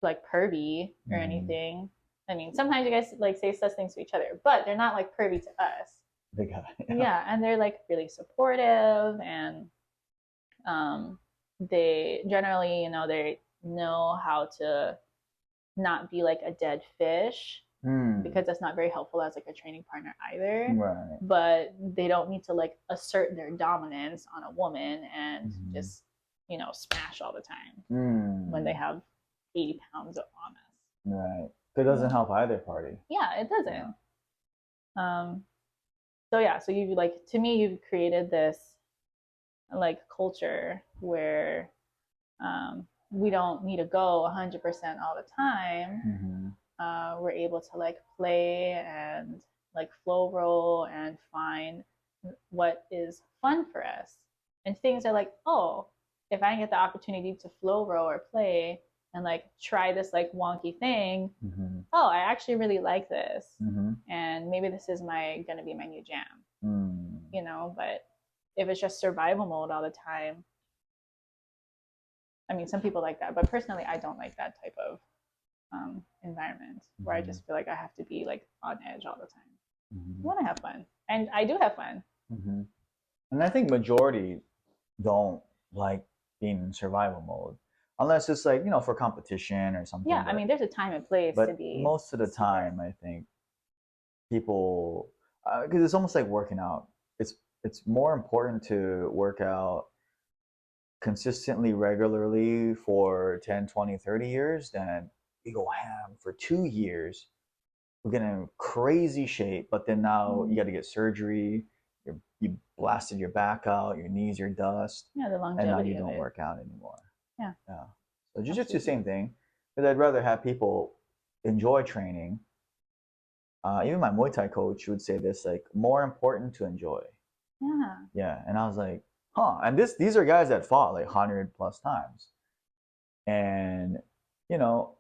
like pervy or anything. I mean, sometimes you guys like say such things to each other, but they're not like pervy to us. Yeah, and they're like really supportive, and they generally, you know, they know how to not be like a dead fish, because that's not very helpful as like a training partner either. Right. But they don't need to like assert their dominance on a woman and just, you know, smash all the time when they have 80 pounds on us. Right. It doesn't help either party. Yeah, it doesn't. So yeah, so you've like, to me, you've created this like culture where we don't need to go 100% all the time. We're able to like play and like flow roll and find what is fun for us. And things are like, oh, if I get the opportunity to flow roll or play and like try this like wonky thing, oh, I actually really like this. And maybe this is gonna be my new jam. You know, but if it's just survival mode all the time, I mean, some people like that, but personally, I don't like that type of environment where I just feel like I have to be like on edge all the time. I want to have fun, and I do have fun. And I think majority don't like being in survival mode, unless it's like, you know, for competition or something. Yeah, I mean, there's a time and place to be. Most of the time, I think people, because it's almost like working out. It's more important to work out consistently, regularly for 10, 20, 30 years than we go ham for 2 years. We're getting in crazy shape, but then now you got to get surgery. You blasted your back out, your knees are dust. Yeah, the longevity. And now you don't work out anymore. Yeah. So jiu-jitsu, same thing. But I'd rather have people enjoy training. Even my Muay Thai coach would say this, like, more important to enjoy. Yeah. And I was like, huh. And these are guys that fought like 100 plus times. And, you know,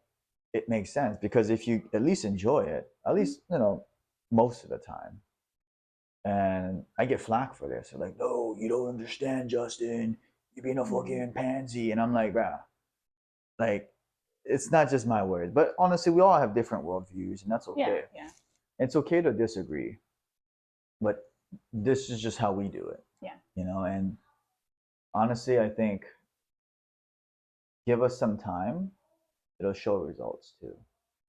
it makes sense, because if you at least enjoy it, at least, you know, most of the time. And I get flack for this. They're like, no, you don't understand, Justin. You're being a fucking pansy. And I'm like, bruh, like, it's not just my words. But honestly, we all have different worldviews, and that's okay. Yeah. It's okay to disagree. But this is just how we do it. Yeah. You know, and honestly, I think give us some time, it'll show results too.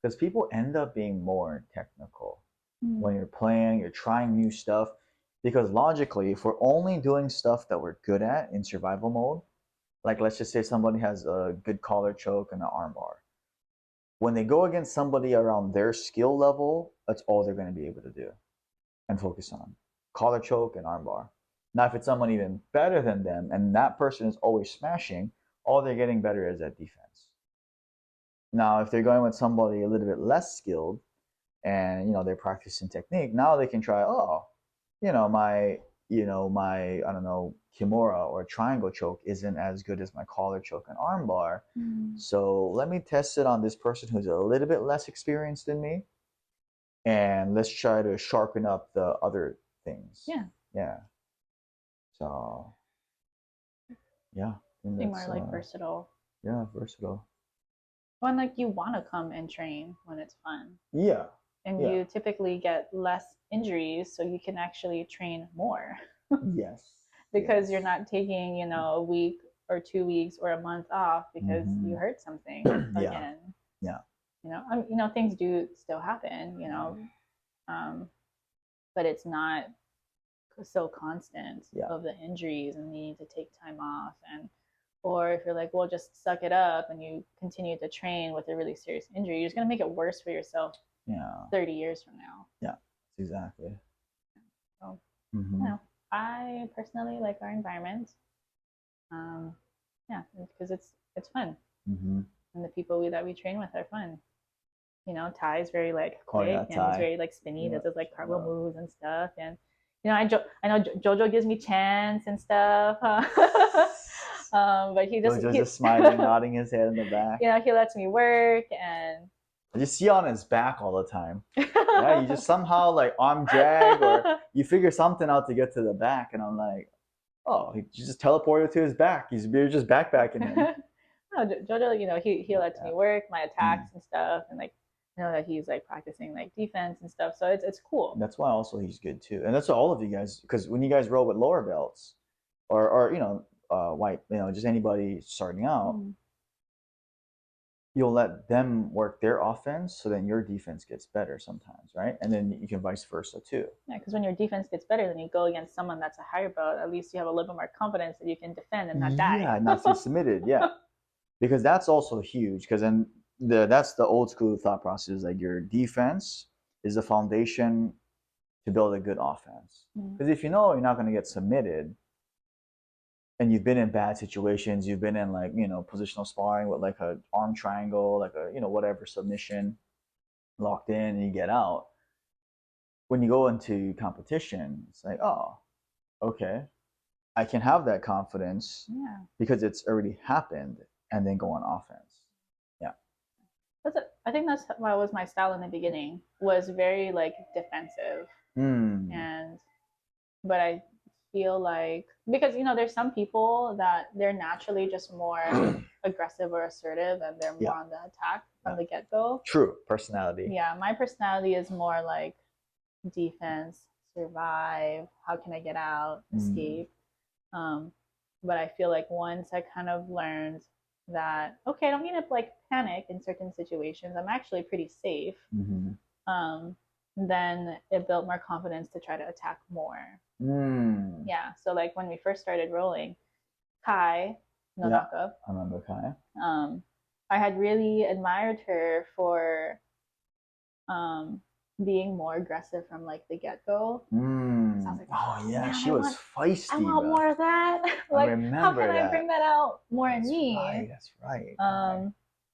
Because people end up being more technical when you're playing, you're trying new stuff. Because logically, if we're only doing stuff that we're good at in survival mode, like let's just say somebody has a good collar choke and an arm bar. When they go against somebody around their skill level, that's all they're going to be able to do and focus on. Collar choke and arm bar. Now, if it's someone even better than them and that person is always smashing, all they're getting better is at defense. Now, if they're going with somebody a little bit less skilled and, you know, they're practicing technique, now they can try, my I don't know, kimura or triangle choke isn't as good as my collar choke and arm bar. So let me test it on this person who's a little bit less experienced than me. And let's try to sharpen up the other things. Yeah. So, yeah. Be more like versatile. Yeah, versatile. When like you want to come and train when it's fun. Yeah. And you typically get less injuries, so you can actually train more. Yes. Because you're not taking, you know, a week or 2 weeks or a month off because you hurt something again. Yeah. You know, things do still happen, you know, but it's not so constant of the injuries and needing to take time off. And or if you're like, well, just suck it up and you continue to train with a really serious injury, you're just going to make it worse for yourself 30 years from now. Yeah, exactly. So, you know, I personally like our environment. Yeah, because it's fun. And the people that we train with are fun. You know, Ty's very like quick and he's very like spinny. Does his like cartwheel moves and stuff. And you know, I know Jojo gives me chants and stuff. But he's just smiling, nodding his head in the back. You know, he lets me work, and I just see on his back all the time. Yeah, you just somehow like arm drag or you figure something out to get to the back, and I'm like, oh, he just teleported to his back. You're just backpacking him. No, Jojo, you know, he lets me work my attacks and stuff, and like, you know, that he's like practicing like defense and stuff. So it's cool. That's why also he's good too, and that's what all of you guys, because when you guys roll with lower belts, or you know, white, you know, just anybody starting out, you'll let them work their offense, so then your defense gets better sometimes, right? And then you can vice versa too. Yeah, because when your defense gets better, then you go against someone that's a higher belt. At least you have a little bit more confidence that you can defend and not die. Yeah, not be submitted. Yeah, because that's also huge. Because then that's the old school thought process. Like your defense is the foundation to build a good offense. Because if you know you're not going to get submitted, and you've been in bad situations, you've been in like, you know, positional sparring with like a arm triangle, like a, you know, whatever submission, locked in, and you get out. When you go into competition, it's like, oh, okay, I can have that confidence because it's already happened, and then go on offense. Yeah. I think that's what was my style in the beginning, was very like defensive. But I feel like, because you know, there's some people that they're naturally just more aggressive or assertive, and they're more on the attack from the get-go. True personality. Yeah, my personality is more like defense, survive, how can I get out, escape. But I feel like once I kind of learned that, okay, I don't need to like panic in certain situations, I'm actually pretty safe, then it built more confidence to try to attack more. Yeah, so like when we first started rolling, Kai Nonaka, I remember Kai. I had really admired her for being more aggressive from like the get-go. So I was like, oh yeah, she was feisty. I want more of that. Like, how can I bring that out more in me? That's right.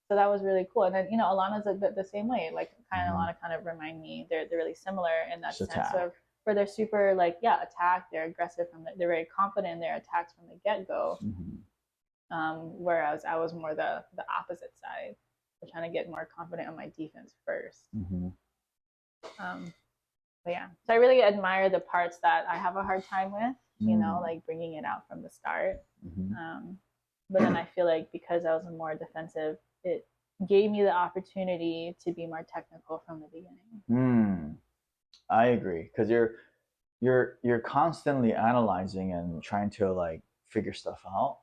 So that was really cool. And then, you know, Alana's the same way. Like, Alana kind of remind me, they're really similar in that sense of where they're super like, attack. They're aggressive they're very confident in their attacks from the get-go. Whereas I was more the opposite side. So trying to get more confident on my defense first. But yeah, so I really admire the parts that I have a hard time with, you know, like bringing it out from the start. But then I feel like because I was more defensive, it gave me the opportunity to be more technical from the beginning. I agree, because you're constantly analyzing and trying to like figure stuff out,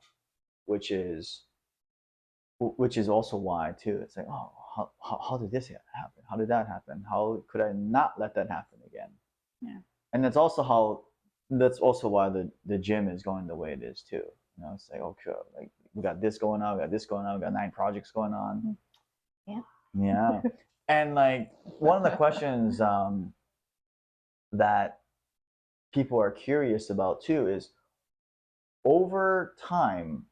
which is also why too. It's like, oh, how did this happen? How did that happen? How could I not let that happen again? Yeah. And that's also why the gym is going the way it is too. You know, it's like, okay, like we got this going on, we got 9 projects going on. Yeah. And like one of the questions that people are curious about too is, over time,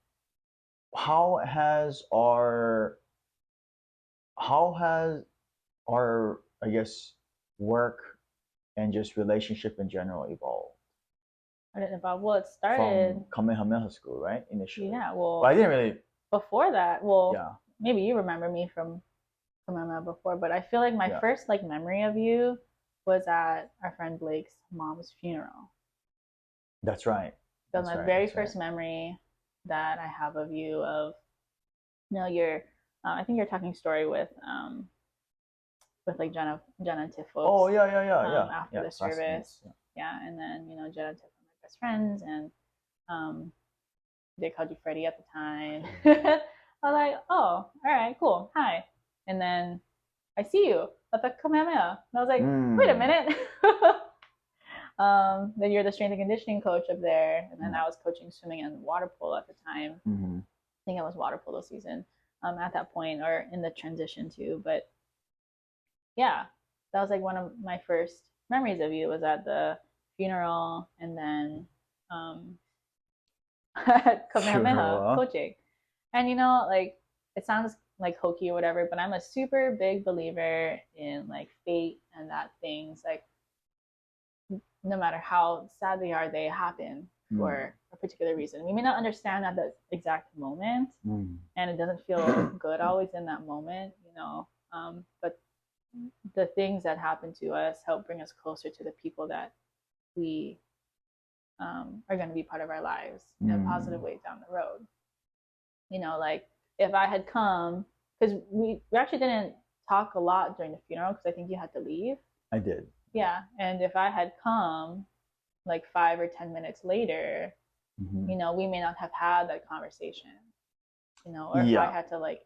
how has our I guess work and just relationship in general evolved? I didn't evolve. Well, it started from Kamehameha school, right? Initially. Yeah, well, but I didn't really. Before that, maybe you remember me from Kamehameha before, but I feel like my first like memory of you was at our friend Blake's mom's funeral. That's right. So my very first memory that I have of you, you know, you're, I think you're talking story with like Jenna and Tiff folks. Oh yeah. After the service, and then, you know, Jenna and Tiff, I'm like, best friends, and they called you Freddie at the time. I was like, oh, all right, cool, hi. And then I see you at the Kamehameha. And I was like, wait a minute. Then you're the strength and conditioning coach up there. And then I was coaching swimming and water polo at the time. I think it was water polo season at that point, or in the transition too. But yeah, that was like one of my first memories of you, was at the funeral, and then Kamehameha coaching. And you know, like, it sounds like hokey or whatever, but I'm a super big believer in like fate, and that things, like, no matter how sad they are, they happen for a particular reason. We may not understand at the exact moment, and it doesn't feel good always in that moment, you know, but the things that happen to us help bring us closer to the people that we are going to be part of our lives in a positive way down the road. You know, like, if I had come, because we actually didn't talk a lot during the funeral, because I think you had to leave. I did. Yeah, and if I had come like 5 or 10 minutes later, you know, we may not have had that conversation, you know, or if I had to like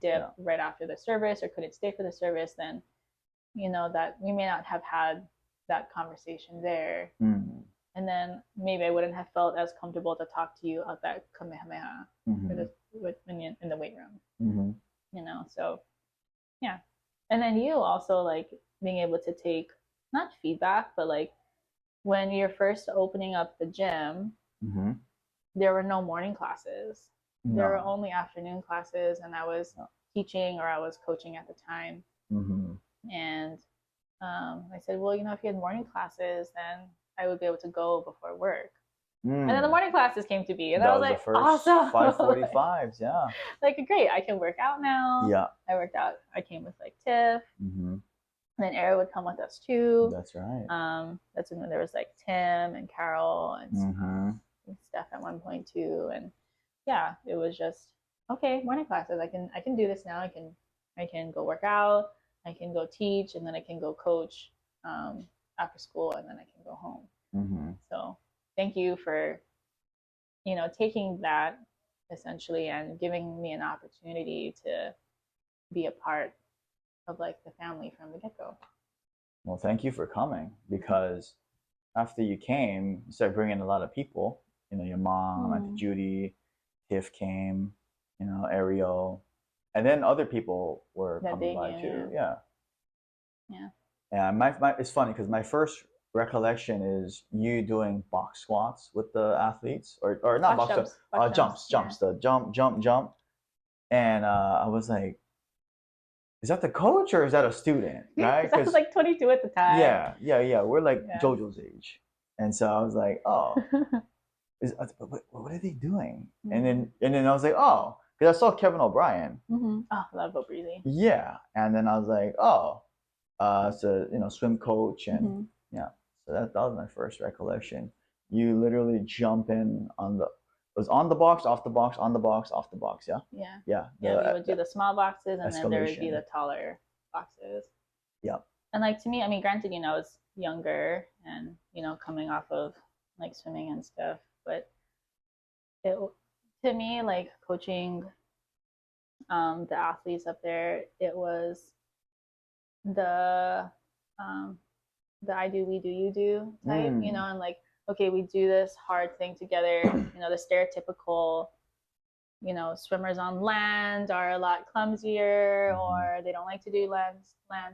dip right after the service or couldn't stay for the service, then, you know, that we may not have had that conversation there. And then maybe I wouldn't have felt as comfortable to talk to you at that Kamehameha in the weight room, you know, so yeah. And then you also, like, being able to take, not feedback, but like, when you're first opening up the gym, there were no morning classes. There were only afternoon classes, and I was teaching, or I was coaching at the time. And I said, well, you know, if you had morning classes, then I would be able to go before work. And then the morning classes came to be, and I was like, awesome. 5:45s, yeah. Like, great, I can work out now. Yeah. I worked out. I came with like Tiff. And then Era would come with us too. That's right. That's when there was like Tim and Carol and Steph at one point too. And yeah, it was just, okay, morning classes. I can do this now. I can go work out. I can go teach, and then I can go coach after school, and then I can go home. So thank you for, you know, taking that essentially and giving me an opportunity to be a part of like the family from the get-go. Well, thank you for coming, because after you came, you started bringing a lot of people. You know, your mom, Auntie Judy, Tiff came, you know, Ariel, and then other people were coming by too. Yeah. And it's funny because my first recollection is you doing box squats with the athletes, or not box jumps, the jump, and I was like, is that the coach or is that a student? Right? I was like 22 at the time. Yeah. We're like JoJo's age, and so I was like, oh, what are they doing? And then I was like, oh, because I saw Kevin O'Brien. Oh, I love Bo Breezy. Yeah, and then I was like, oh, so, you know, swim coach, and yeah, so that was my first recollection. You literally jump in it was on the box, off the box, on the box, off the box, yeah? Yeah, we would do the small boxes, and then there would be the taller boxes. Yeah. And like, to me, I mean, granted, you know, I was younger and, you know, coming off of like swimming and stuff, but to me, like, coaching the athletes up there, it was the I do, we do, you do type, you know, and like, okay, we do this hard thing together. You know, the stereotypical, you know, swimmers on land are a lot clumsier, or they don't like to do land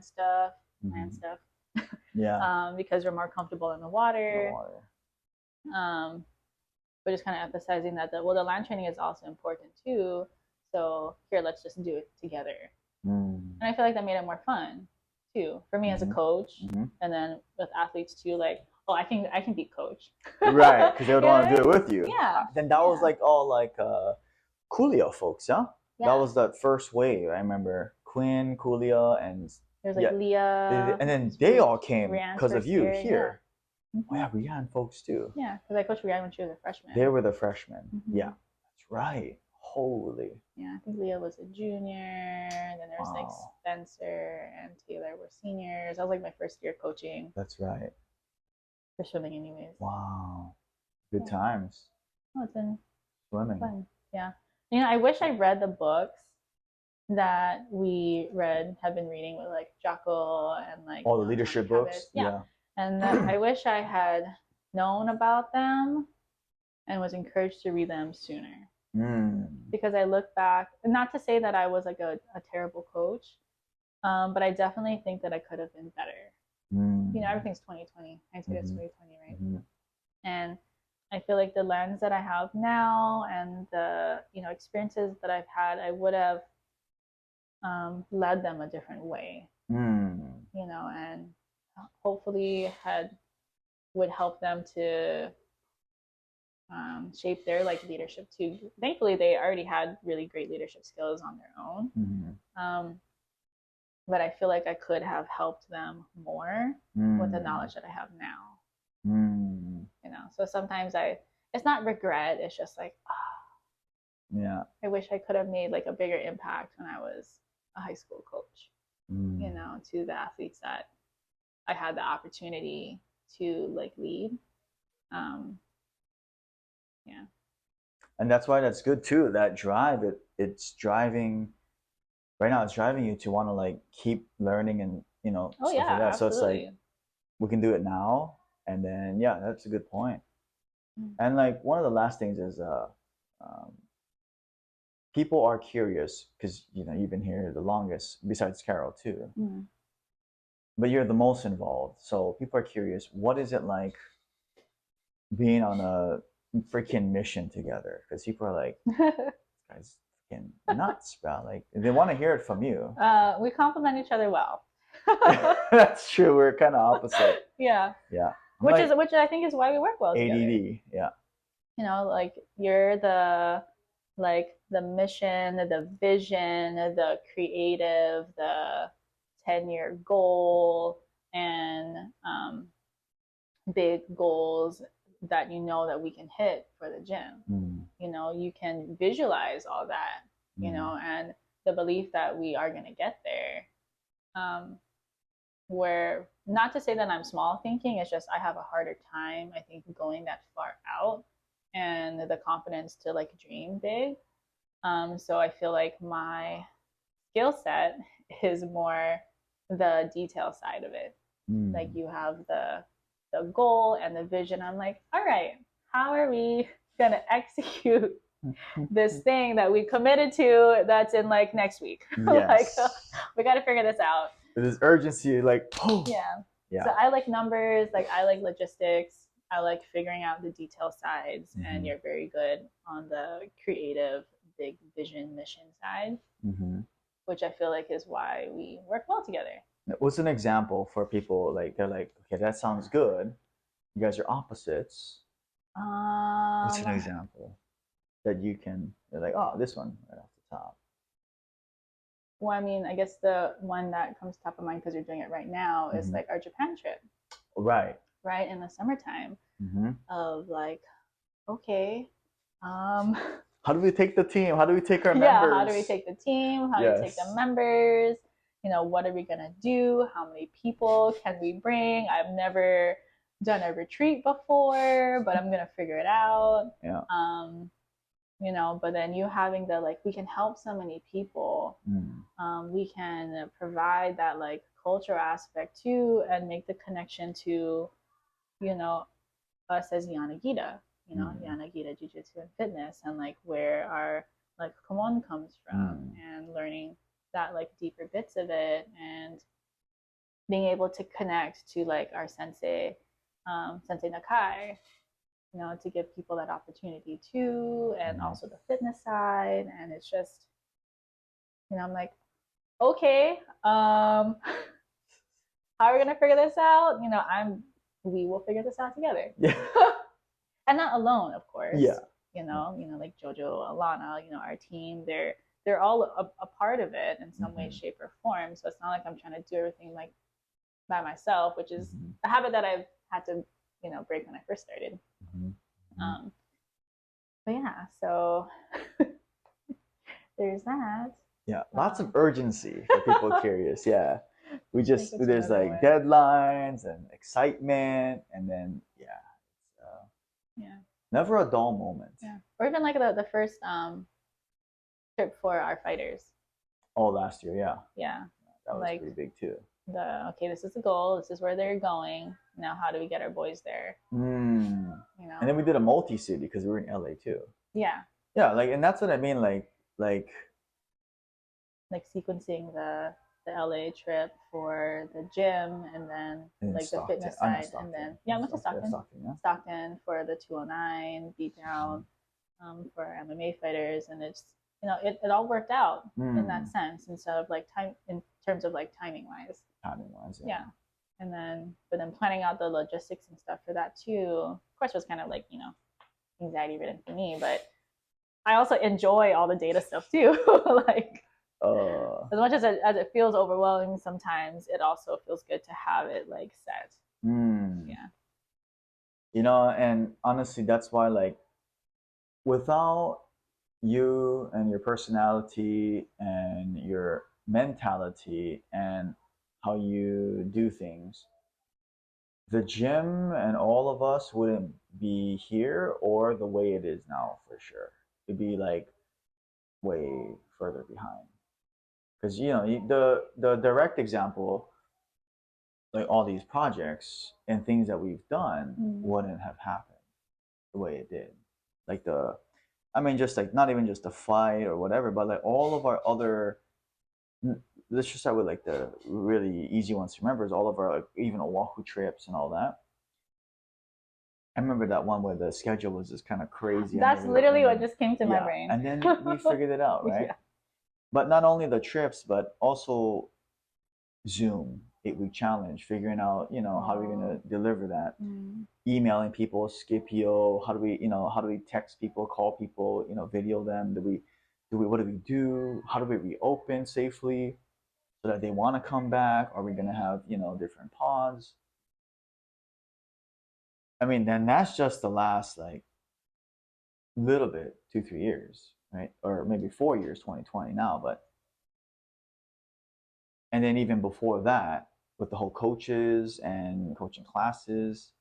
stuff. Yeah. Because we're more comfortable in the water. But just kind of emphasizing that the land training is also important too. So here, let's just do it together. And I feel like that made it more fun too, for me as a coach, and then with athletes too, like, oh, I can beat coach. Right, because they would want to do it with you. Yeah. Then that was like all like Coolio folks, yeah? That was that first wave. I remember Quinn, Coolio, and there's like Leah. And then they all came Rianne's because of you here. Yeah. Oh yeah, Rianne folks too. Yeah, because I coached Rianne when she was a freshman. They were the freshmen. Yeah, that's right. Holy. Yeah, I think Leah was a junior, and then there was like Spencer and Taylor were seniors. That was like my first year coaching. That's right. For swimming anyways. Wow. Good times. Oh, it's been Swimming. fun. Yeah. You know, I wish I read the books that we have been reading with like Jocko and like all the leadership books. Yeah. And I wish I had known about them and was encouraged to read them sooner. Because I look back, not to say that I was like a terrible coach, but I definitely think that I could have been better. You know, everything's 2020. Hindsight is 2020, right? And I feel like the lens that I have now and the, you know, experiences that I've had, I would have led them a different way. You know, and hopefully would help them to shape their like leadership too. Thankfully, they already had really great leadership skills on their own. But I feel like I could have helped them more with the knowledge that I have now. You know, so sometimes it's not regret. It's just like, I wish I could have made like a bigger impact when I was a high school coach. You know, to the athletes that I had the opportunity to like lead. Yeah. And that's why that's good too. That drive, it's driving. Right now, it's driving you to want to like keep learning and stuff like that. Absolutely. So it's like we can do it now, and then that's a good point. And like one of the last things is people are curious because you've been here the longest besides Carol too. But you're the most involved, so people are curious. What is it like being on a freaking mission together? Because people are like, guys, freaking nuts, bro. Like they want to hear it from you. We complement each other well. That's true. We're kind of opposite. Yeah. Which I think is why we work well together. ADD. Yeah. You know, like you're the mission, the vision, the creative, the 10-year goal, and big goals that that we can hit for the gym. You know, you can visualize all that, you know, and the belief that we are going to get there. Where, not to say that I'm small thinking, it's just I have a harder time, I think, going that far out and the confidence to like dream big. So I feel like my skill set is more the detail side of it. Like you have the goal and the vision. I'm like, all right, how are we gonna execute this thing that we committed to that's in like next week? Yes. Like we got to figure this out. There's urgency, like yeah. So I like numbers, like I like logistics, I like figuring out the detail sides, and you're very good on the creative, big vision, mission side, which I feel like is why we work well together. What's an example for people like they're like, okay, that sounds good. You guys are opposites. What's an example that they're like, oh, this one right off the top? Well, I mean, I guess the one that comes top of mind because you're doing it right now is like our Japan trip. Right. Right, in the summertime. Of like, okay, how do we take the team? How do we take our members? Yeah, how do we take the team? How do we take the members? You know, what are we gonna do? How many people can we bring? I've never done a retreat before, but I'm gonna figure it out. Yeah. You know, but then you having the like, we can help so many people. We can provide that like cultural aspect too, and make the connection to, you know, us as Yanagida, you know, Yanagida Jiu-Jitsu and Fitness, and like where our like Kumon comes from, and learning that like deeper bits of it, and being able to connect to like our sensei, Sensei Nakai, you know, to give people that opportunity too, and also the fitness side. And it's just, you know, I'm like, okay, how are we gonna figure this out? You know, we will figure this out together. Yeah. And not alone, of course. Yeah. You know, like Jojo, Alana, you know, our team, they're all a part of it in some way, shape, or form. So it's not like I'm trying to do everything like by myself, which is a habit that I've had to, you know, break when I first started. But yeah, so there's that. Yeah, lots of urgency for people curious. Yeah, there's like deadlines and excitement, and then Never a dull moment. Yeah. Or even like the first trip for our fighters. Oh, last year, yeah. Yeah. That was like pretty big too. Okay, this is the goal. This is where they're going. Now, how do we get our boys there? Mm. You know. And then we did a multi-city because we were in LA too. Yeah. Yeah, like, and that's what I mean, like sequencing the LA trip for the gym, and then like the fitness side, and then I went to Stockton for the 209 beatdown for MMA fighters, and it's it all worked out in that sense instead of like time in terms of like timing wise. Yeah. And then planning out the logistics and stuff for that too, of course, was kind of like anxiety ridden for me, but I also enjoy all the data stuff too. Like as much as it feels overwhelming sometimes, it also feels good to have it like set. Yeah. And honestly, that's why, like, without you and your personality and your mentality and how you do things, the gym and all of us wouldn't be here or the way it is now, for sure. It'd be like way further behind. Because the direct example, like all these projects and things that we've done wouldn't have happened the way it did. Like just like not even just the fight or whatever, but like all of our other, let's just start with like the really easy ones to remember, is all of our, like, even Oahu trips and all that. I remember that one where the schedule was just kind of crazy. That's literally what just came to my brain. And then we figured it out, right? Yeah. But not only the trips, but also Zoom 8-week challenge, figuring out, how are we going to deliver that? Emailing people, Scipio, how do we text people, call people, video them? What do we do? How do we reopen safely so that they want to come back? Are we going to have, different pods? I mean, then that's just the last, like, little bit, 2-3 years, right? Or maybe 4 years, 2020 now, but. And then even before that, with the whole coaches and coaching classes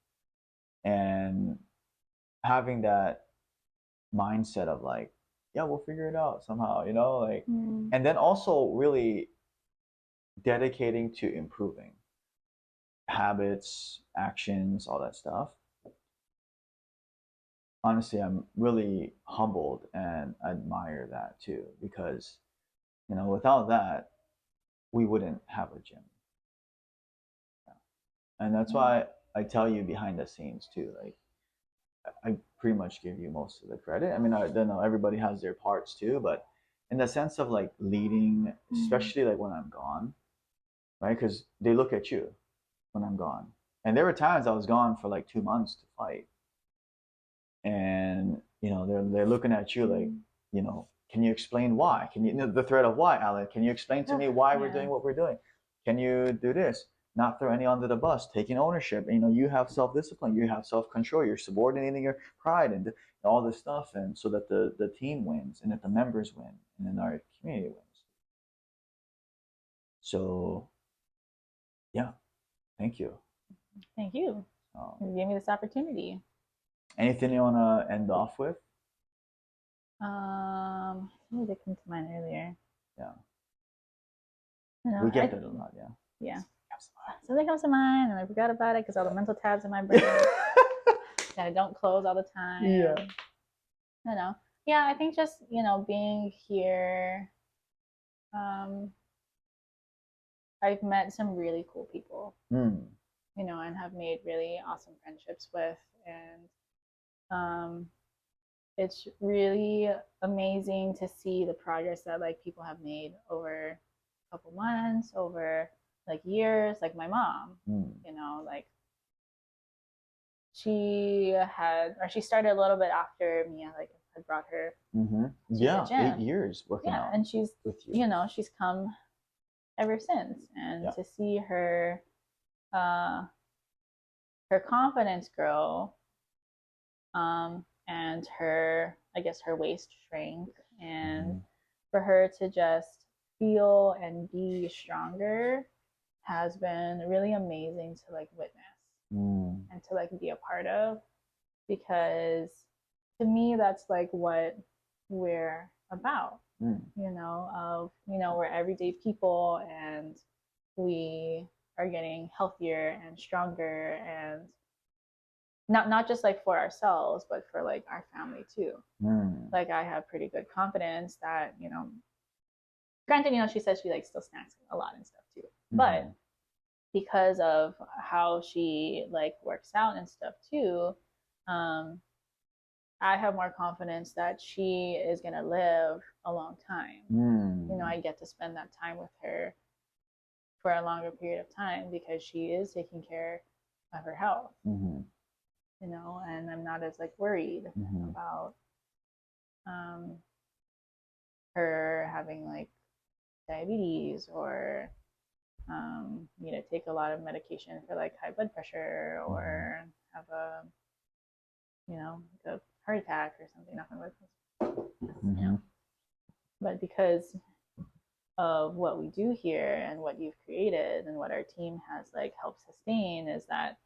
and having that mindset of like, yeah, we'll figure it out somehow, like, and then also really dedicating to improving habits, actions, all that stuff. Honestly, I'm really humbled and admire that too, because, without that, we wouldn't have a gym. And that's why I tell you behind the scenes too, like, I pretty much give you most of the credit. I mean, I don't know, everybody has their parts too, but in the sense of like leading, especially like when I'm gone, right? Because they look at you when I'm gone. And there were times I was gone for like 2 months to fight. And, they're looking at you like, can you explain why? Can you, the threat of why, Allyn? Can you explain to me why we're doing what we're doing? Can you do this? Not throw any under the bus, taking ownership. You have self-discipline, you have self-control, you're subordinating your pride and all this stuff, and so that the team wins and that the members win and then our community wins. So, yeah, thank you. Thank you. You gave me this opportunity. Anything you want to end off with? Something that came to mind earlier. Yeah. No, we get that a lot, yeah. Yeah. Something comes to mind and I forgot about it because all the mental tabs in my brain that I don't close all the time. Yeah. I know. Yeah, I think just, being here, I've met some really cool people, and have made really awesome friendships with, and it's really amazing to see the progress that like people have made over a couple months, over like years. Like my mom, like she started a little bit after me. Like had brought her. Yeah, 8 years working out. And she's with you. She's come ever since, and to see her, her confidence grow, and her, I guess, her waist shrink, and for her to just feel and be stronger has been really amazing to like witness and to like be a part of, because to me, that's like what we're about. You know, we're everyday people, and we are getting healthier and stronger, and not just like for ourselves, but for like our family too. Like I have pretty good confidence that, granted, she says she like still snacks a lot and stuff too, but because of how she like works out and stuff too, I have more confidence that she is going to live a long time. I get to spend that time with her for a longer period of time because she is taking care of her health. And I'm not as like worried about her having like diabetes or need to take a lot of medication for like high blood pressure or have a heart attack or something. Nothing like this. But because of what we do here and what you've created and what our team has like helped sustain, is that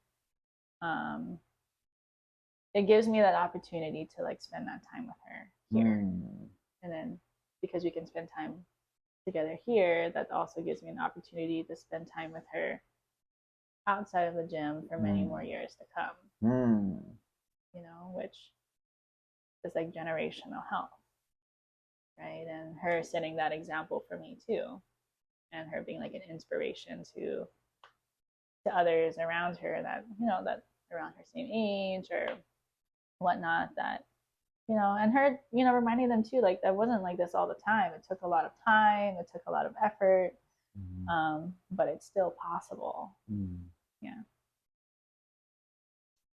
it gives me that opportunity to like spend that time with her here. And then because we can spend time together here, that also gives me an opportunity to spend time with her outside of the gym for many more years to come. Which is like generational health, right? And her setting that example for me too, and her being like an inspiration to others around her that that around her same age or whatnot, that and her reminding them too, like that wasn't like this all the time. It took a lot of time, it took a lot of effort, but it's still possible. Yeah,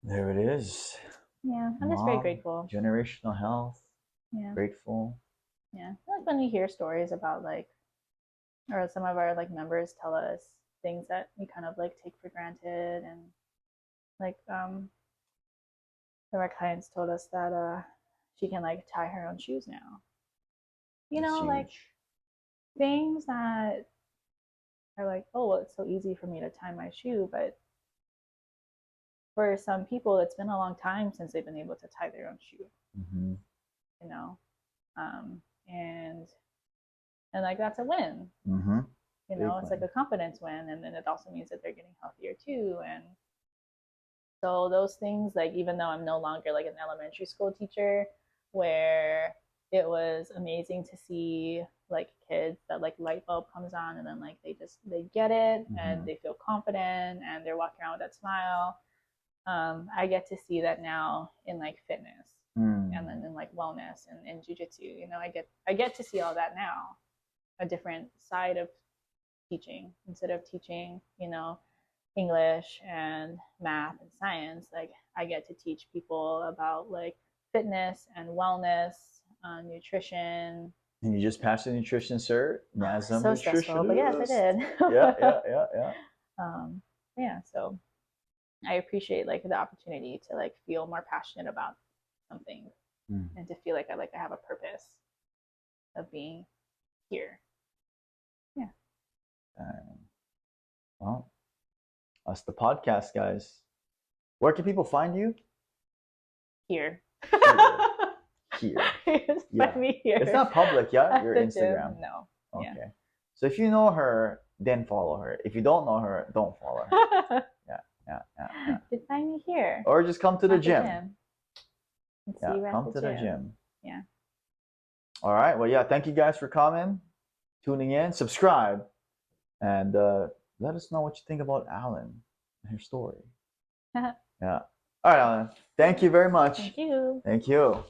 there it is. Yeah, I'm just very grateful. Generational health. Yeah, grateful. Yeah, like when we hear stories about like, or some of our like members tell us things that we kind of like take for granted, and like some of our clients told us that she can like tie her own shoes now. Like things that are like, oh, well, it's so easy for me to tie my shoe, but for some people, it's been a long time since they've been able to tie their own shoe. And like that's a win. It's like a confidence win, and then it also means that they're getting healthier too. And so those things, like even though I'm no longer like an elementary school teacher, where it was amazing to see like kids that like light bulb comes on and then like they get it and they feel confident and they're walking around with that smile. I get to see that now in like fitness and then in like wellness and in jujitsu. I get to see all that now, a different side of teaching. Instead of teaching, English and math and science, like I get to teach people about like fitness and wellness, nutrition. And you just passed the nutrition cert. So stressful, but yes, I did. Yeah. So I appreciate like the opportunity to like feel more passionate about something and to feel like I have a purpose of being here. Yeah. Well, that's the podcast, guys. Where can people find you? Here. Here. Find me here. It's not public yet, your Instagram. Gym. No. Okay. Yeah. So if you know her, then follow her. If you don't know her, don't follow her. Yeah. Just find me here. Or just come to the gym. Come to the gym. Yeah. All right. Well, thank you guys for coming, tuning in, subscribe, and let us know what you think about Allyn and her story. Yeah. All right, Allyn. Thank you very much. Thank you. Thank you.